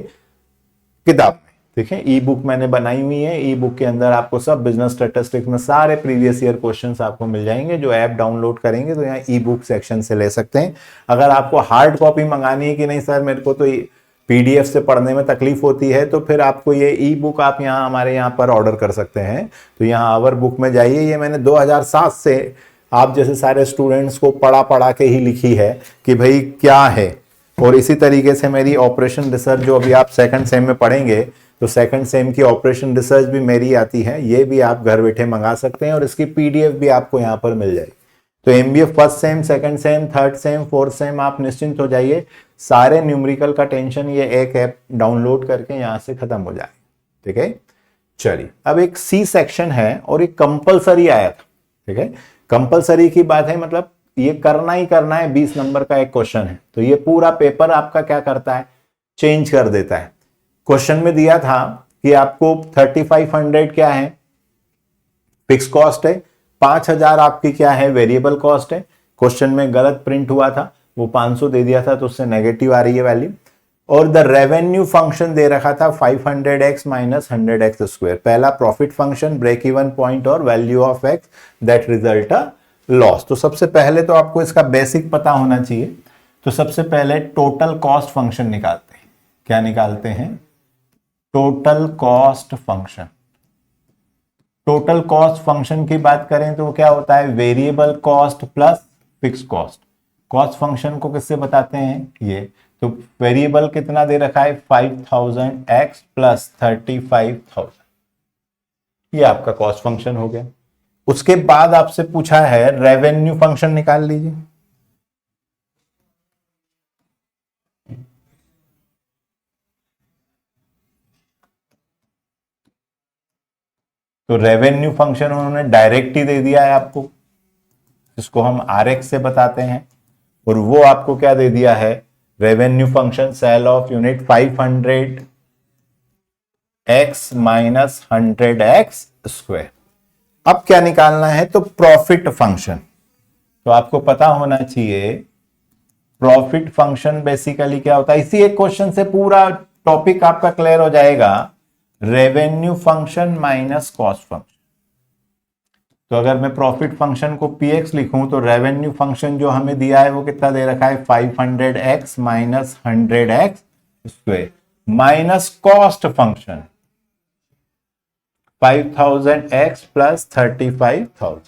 किताब में। ठीक है। ई बुक मैंने बनाई हुई है, ई बुक के अंदर आपको सब बिजनेस स्टैटिस्टिक्स में सारे प्रीवियस ईयर क्वेश्चंस आपको मिल जाएंगे। जो ऐप डाउनलोड करेंगे तो यहाँ ई बुक सेक्शन से ले सकते हैं। अगर आपको हार्ड कॉपी मंगानी है कि नहीं सर मेरे को तो PDF से पढ़ने में तकलीफ होती है, तो फिर आपको ये ई बुक आप यहाँ हमारे यहाँ पर ऑर्डर कर सकते हैं। तो यहाँ आवर बुक में जाइए, ये मैंने 2007 से आप जैसे सारे स्टूडेंट्स को पढ़ा के ही लिखी है कि भाई क्या है। और इसी तरीके से मेरी ऑपरेशन रिसर्च जो अभी आप सेकंड सेम में पढ़ेंगे, तो सेकंड सेम की ऑपरेशन रिसर्च भी मेरी आती है, ये भी आप घर बैठे मंगा सकते हैं और इसकी PDF भी आपको यहाँ पर मिल जाएगी। तो MBA first sem, second same, third same, fourth same आप निश्चिंत हो जाइए, सारे न्यूमेरिकल का टेंशन ये एक ऐप डाउनलोड करके यहां से खत्म हो जाए। ठीक है। चलिए, अब एक C सेक्शन है और एक कंपलसरी आया था। ठीक है। कंपलसरी की बात है, मतलब ये करना ही करना है, 20 नंबर का एक क्वेश्चन है। तो ये पूरा पेपर आपका क्या करता है, चेंज कर देता है। क्वेश्चन में दिया था कि आपको 3500 क्या है, फिक्स कॉस्ट है, 5000 आपकी क्या है, वेरिएबल कॉस्ट है। क्वेश्चन में गलत प्रिंट हुआ था, वो 500 दे दिया था तो उससे नेगेटिव आ रही है वैल्यू। और द रेवेन्यू फंक्शन दे रखा था 500x माइनस 100x स्क्वायर। पहला profit function, break even point और value of x that result a loss. तो सबसे पहले तो आपको इसका बेसिक पता होना चाहिए। तो सबसे पहले टोटल कॉस्ट फंक्शन निकालते हैं। क्या निकालते हैं? Total cost function. Total cost function की बात करें तो क्या होता है, variable cost plus fix cost. Cost function को किससे बताते हैं, ये तो वेरिएबल कितना दे रखा है 5000x प्लस 35,000, ये आपका कॉस्ट फंक्शन हो गया। उसके बाद आपसे पूछा है रेवेन्यू फंक्शन निकाल लीजिए। तो रेवेन्यू फंक्शन उन्होंने डायरेक्ट ही दे दिया है आपको, इसको हम RX से बताते हैं। और वो आपको क्या दे दिया है, revenue function sale of unit 500x minus 100x square. अब क्या निकालना है, तो प्रॉफिट फंक्शन। तो आपको पता होना चाहिए प्रॉफिट फंक्शन बेसिकली क्या होता है। इसी एक क्वेश्चन से पूरा टॉपिक आपका क्लियर हो जाएगा। Revenue function minus cost function. तो अगर मैं प्रॉफिट फंक्शन को px लिखूं तो रेवेन्यू फंक्शन जो हमें दिया है वो कितना दे रखा है 500x minus 100x square minus cost function 5000x plus 35,000।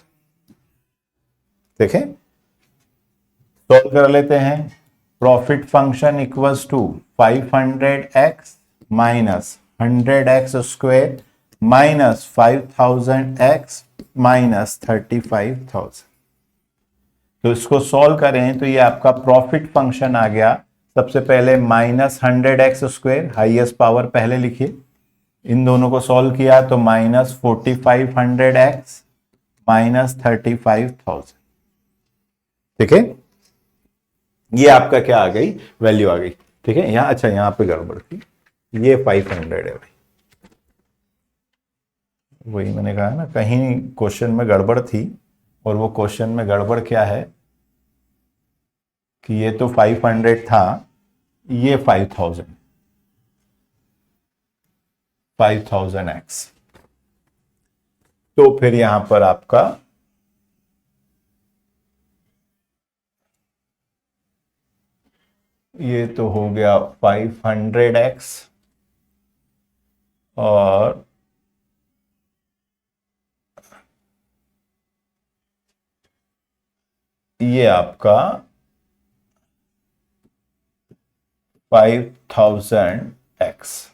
देखें, सॉल्व कर लेते हैं। Profit function equals to 500x minus 100x square minus 5000x minus 35,000। तो इसको सॉल्व करें तो ये आपका प्रॉफिट फंक्शन आ गया। सबसे पहले minus 100x square, highest power पहले लिखिए। इन दोनों को सॉल्व किया तो माइनस 4500x माइनस 35,000। ठीक है, ये आपका क्या आ गई, वैल्यू आ गई। ठीक है, यहां अच्छा यहां पे गड़बड़ थी, ये 500 है भाई। वही मैंने कहा ना, कहीं क्वेश्चन में गड़बड़ थी। और वो क्वेश्चन में गड़बड़ क्या है कि ये तो 500 था, ये 5000x। तो फिर यहां पर आपका ये तो हो गया 500x और ये आपका 5000x।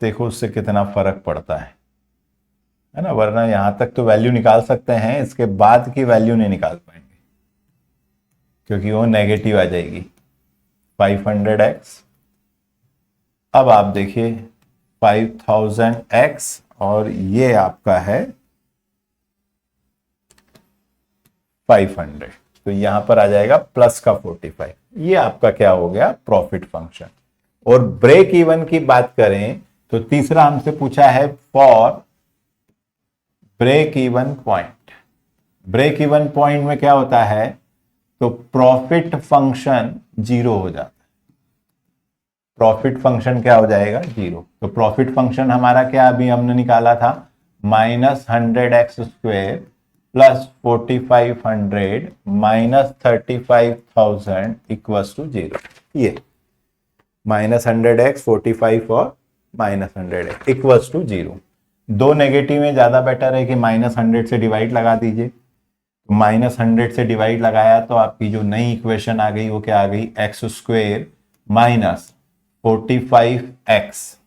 देखो उससे कितना फर्क पड़ता है ना। वरना यहां तक तो वैल्यू निकाल सकते हैं, इसके बाद की वैल्यू नहीं निकाल पाएंगे क्योंकि वो नेगेटिव आ जाएगी 500x। अब आप देखिए 5000x और ये आपका है 500, तो यहां पर आ जाएगा प्लस का 45। ये आपका क्या हो गया, प्रॉफिट फंक्शन। और ब्रेक इवन की बात करें तो तीसरा हमसे पूछा है for break even point. Break even point में क्या होता है, तो प्रॉफिट फंक्शन जीरो हो जाता है। प्रॉफिट फंक्शन क्या हो जाएगा, जीरो। तो प्रॉफिट फंक्शन हमारा क्या अभी हमने निकाला था, minus 100x square plus 4500 minus 35,000 equals to zero. ये माइनस 100x 45 और माइनस 100x इक्वल्स टू जीरो। दो नेगेटिव में ज्यादा बेटर है कि माइनस 100 से डिवाइड लगा दीजिए। माइनस 100 से डिवाइड लगाया तो आपकी जो नई इक्वेशन आ गई वो क्या आ गई, एक्स स्क्वेयर माइनस 45x।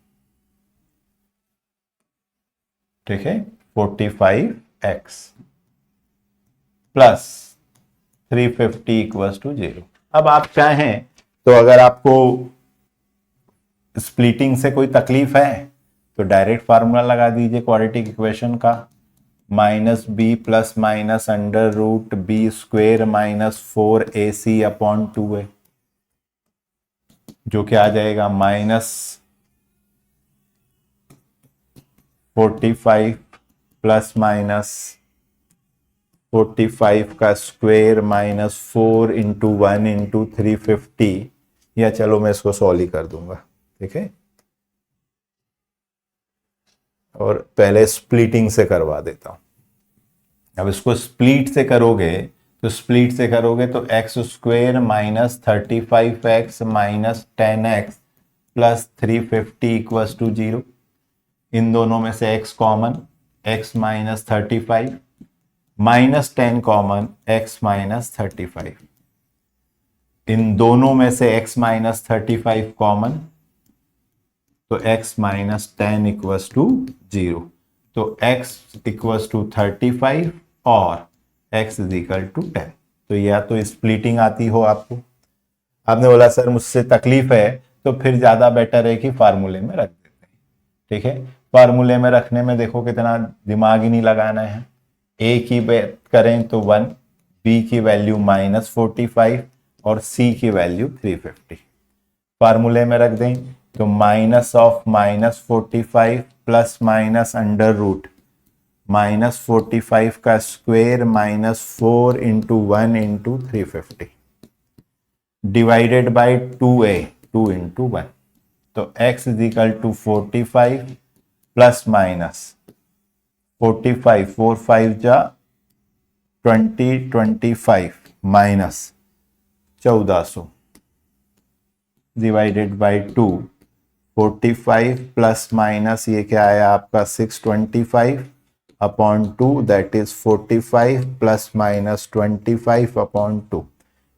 ठीक है, 45x plus 350 equals to zero. अब आप चाहें तो अगर आपको स्प्लिटिंग से कोई तकलीफ है तो डायरेक्ट फार्मूला लगा दीजिए क्वाड्रेटिक इक्वेशन का, minus B plus minus under root B square minus 4ac/2a, जो कि आ जाएगा -45 प्लस माइनस 45 का स्क्वेयर माइनस 4 इंटू 1 इंटू 350, या चलो मैं इसको सॉल्व ही कर दूंगा, ठीक है। और पहले स्प्लिटिंग से करवा देता हूं। अब इसको स्प्लिट से करोगे तो X square minus 35x minus 10x plus 350 equals to 0। इन दोनों में से x common, x minus 35 minus 10 common, x minus 35। इन दोनों में से x माइनस 35 कॉमन, तो x माइनस 10 इक्वल्स टू 0। तो x इक्वल्स टू 35 और x इज इक्वल टू 10। तो या तो स्प्लिटिंग आती हो आपको, आपने बोला सर मुझसे तकलीफ है, तो फिर ज्यादा बेटर है कि फार्मूले में रख देते हैं, ठीक है। फार्मूले में रखने में देखो कितना दिमाग ही नहीं लगाना है। a की बात करें तो 1, b की वैल्यू -45 और c की वैल्यू 350। फार्मूले में रख दें तो -45 प्लस माइनस अंडर रूट -45 का square -4 into 1 into 350 divided by 2a, 2 into 1। तो x is equal to 45 plus minus 45, 4 5 जा 20, 25 minus 1400 divided by 2। 45 plus minus ये क्या आया आपका 625/2, दैट इज 45 प्लस माइनस 25/2।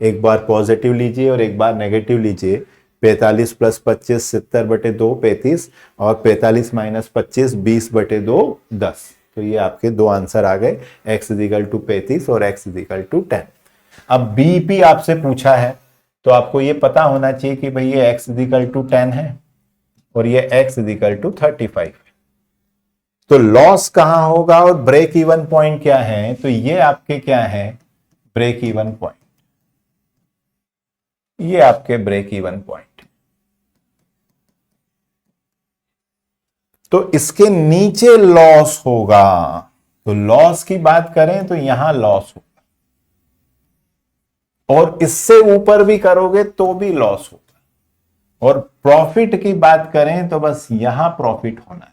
एक बार पॉजिटिव लीजिए और एक बार नेगेटिव लीजिए। 45 प्लस 25 70/2 35, और 45 माइनस 25 20/2 10। तो ये आपके दो आंसर आ गए, x इज इक्वल टू 35 और x इज इक्वल टू 10। अब बीपी आपसे पूछा है तो आपको ये पता होना चाहिए कि भाई ये x इज इक्वल टू 10 है और ये x इज इक्वल टू 35 है। तो लॉस कहां होगा और ब्रेक इवन पॉइंट क्या है? तो ये आपके क्या है? Break even point. ये आपके ब्रेक इवन पॉइंट। तो इसके नीचे लॉस होगा। तो लॉस की बात करें तो यहां लॉस होगा, और इससे ऊपर भी करोगे तो भी लॉस होगा। और प्रॉफिट की बात करें तो बस यहां प्रॉफिट होना है।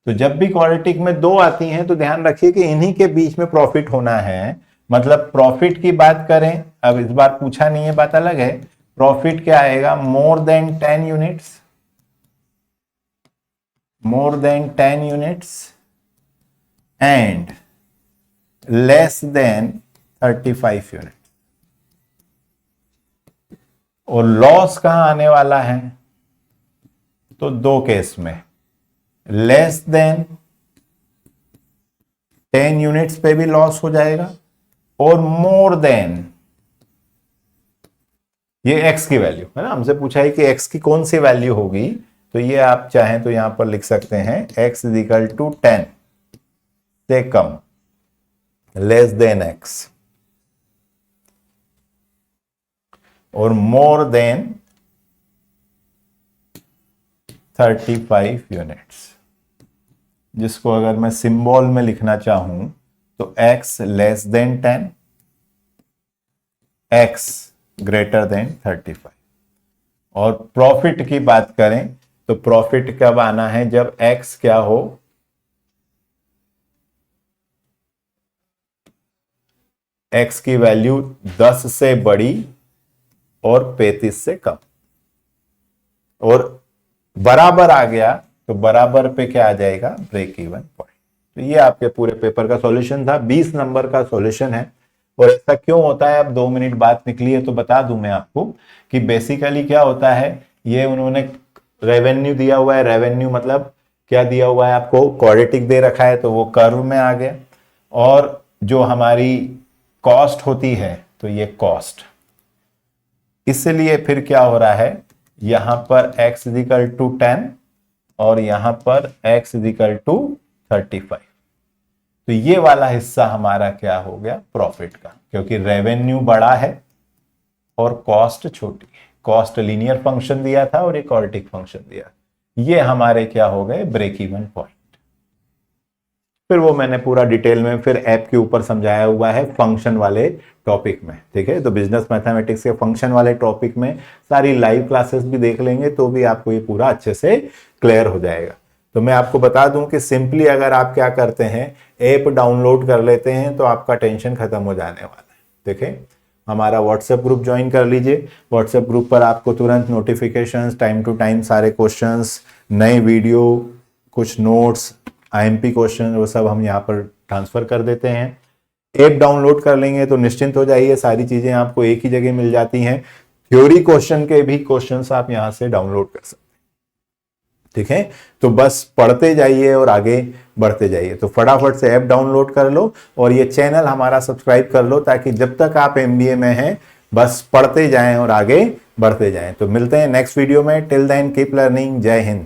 तो जब भी क्वाड्रेटिक में दो आती हैं तो ध्यान रखिए कि इन्हीं के बीच में प्रॉफिट होना है। मतलब प्रॉफिट की बात करें, अब इस बार पूछा नहीं है, बात अलग है। प्रॉफिट क्या आएगा? More than 10 units, more than 10 units and less than 35 unit. और लॉस कहां आने वाला है? तो दो केस में, लेस देन 10 यूनिट्स पे भी लॉस हो जाएगा, और मोर देन, ये x की वैल्यू है ना, हमसे पूछा है कि x की कौन सी वैल्यू होगी। तो ये आप चाहें तो यहां पर लिख सकते हैं x इज इक्वल टू 10 से कम, लेस देन x, और मोर देन 35 यूनिट्स। जिसको अगर मैं सिंबल में लिखना चाहूं तो x less than 10, x greater than 35। और प्रॉफिट की बात करें तो प्रॉफिट कब आना है? जब x क्या हो? x की वैल्यू 10 से बड़ी और 35 से कम, और बराबर आ गया तो बराबर पे क्या आ जाएगा? Break even point. तो ये आपके पूरे पेपर का सॉल्यूशन था, 20 नंबर का सॉल्यूशन है। और ऐसा क्यों होता है, अब 2 मिनट बात निकली है तो बता दूं मैं आपको कि बेसिकली क्या होता है। ये उन्होंने रेवेन्यू दिया हुआ है, रेवेन्यू मतलब क्या दिया हुआ है आपको? क्वाड्रेटिक दे रखा है तो वो कर्व में आ गया, और जो हमारी कॉस्ट होती है तो ये कॉस्ट। इसलिए फिर क्या हो रहा है, यहां पर x इजिकल टू 10 और यहां पर x इजिकल टू 35। तो ये वाला हिस्सा हमारा क्या हो गया, प्रॉफिट का, क्योंकि रेवेन्यू बड़ा है और कॉस्ट छोटी है। कॉस्ट लीनियर फंक्शन दिया था और एक क्वाड्रेटिक फंक्शन दिया, ये हमारे क्या हो गए, ब्रेक इवन पॉइंट। फिर वो मैंने पूरा डिटेल में फिर ऐप के ऊपर समझाया हुआ है फंक्शन वाले टॉपिक में, ठीक है। तो बिजनेस मैथमेटिक्स के फंक्शन वाले टॉपिक में सारी लाइव क्लासेस भी देख लेंगे तो भी आपको ये पूरा अच्छे से क्लियर हो जाएगा। तो मैं आपको बता दूं कि सिंपली अगर आप क्या करते हैं, ऐप डाउनलोड कर लेते हैं तो आपका टेंशन खत्म हो जाने वाला है। देखें, हमारा व्हाट्सएप ग्रुप ज्वाइन कर लीजिए। व्हाट्सएप ग्रुप पर आपको तुरंत नोटिफिकेशंस, टाइम टू टाइम सारे क्वेश्चंस, नए वीडियो, कुछ नोट्स, आईएमपी क्वेश्चन, वो सब हम यहाँ पर ट्रांसफर कर देते हैं। ऐप डाउनलोड कर लेंगे तो निश्चिंत हो जाइए, सारी चीजें आपको एक ही जगह मिल जाती हैं। थ्योरी क्वेश्चन के भी क्वेश्चंस आप यहाँ से डाउनलोड कर सकते हैं, ठीक है। तो बस पढ़ते जाइए और आगे बढ़ते जाइए। तो फटाफट से ऐप डाउनलोड कर लो और ये चैनल हमारा सब्सक्राइब कर लो, ताकि जब तक आप एमबीए में हैं बस पढ़ते जाएं और आगे बढ़ते जाएं। तो मिलते हैं नेक्स्ट वीडियो में। Till then keep learning. जय हिंद।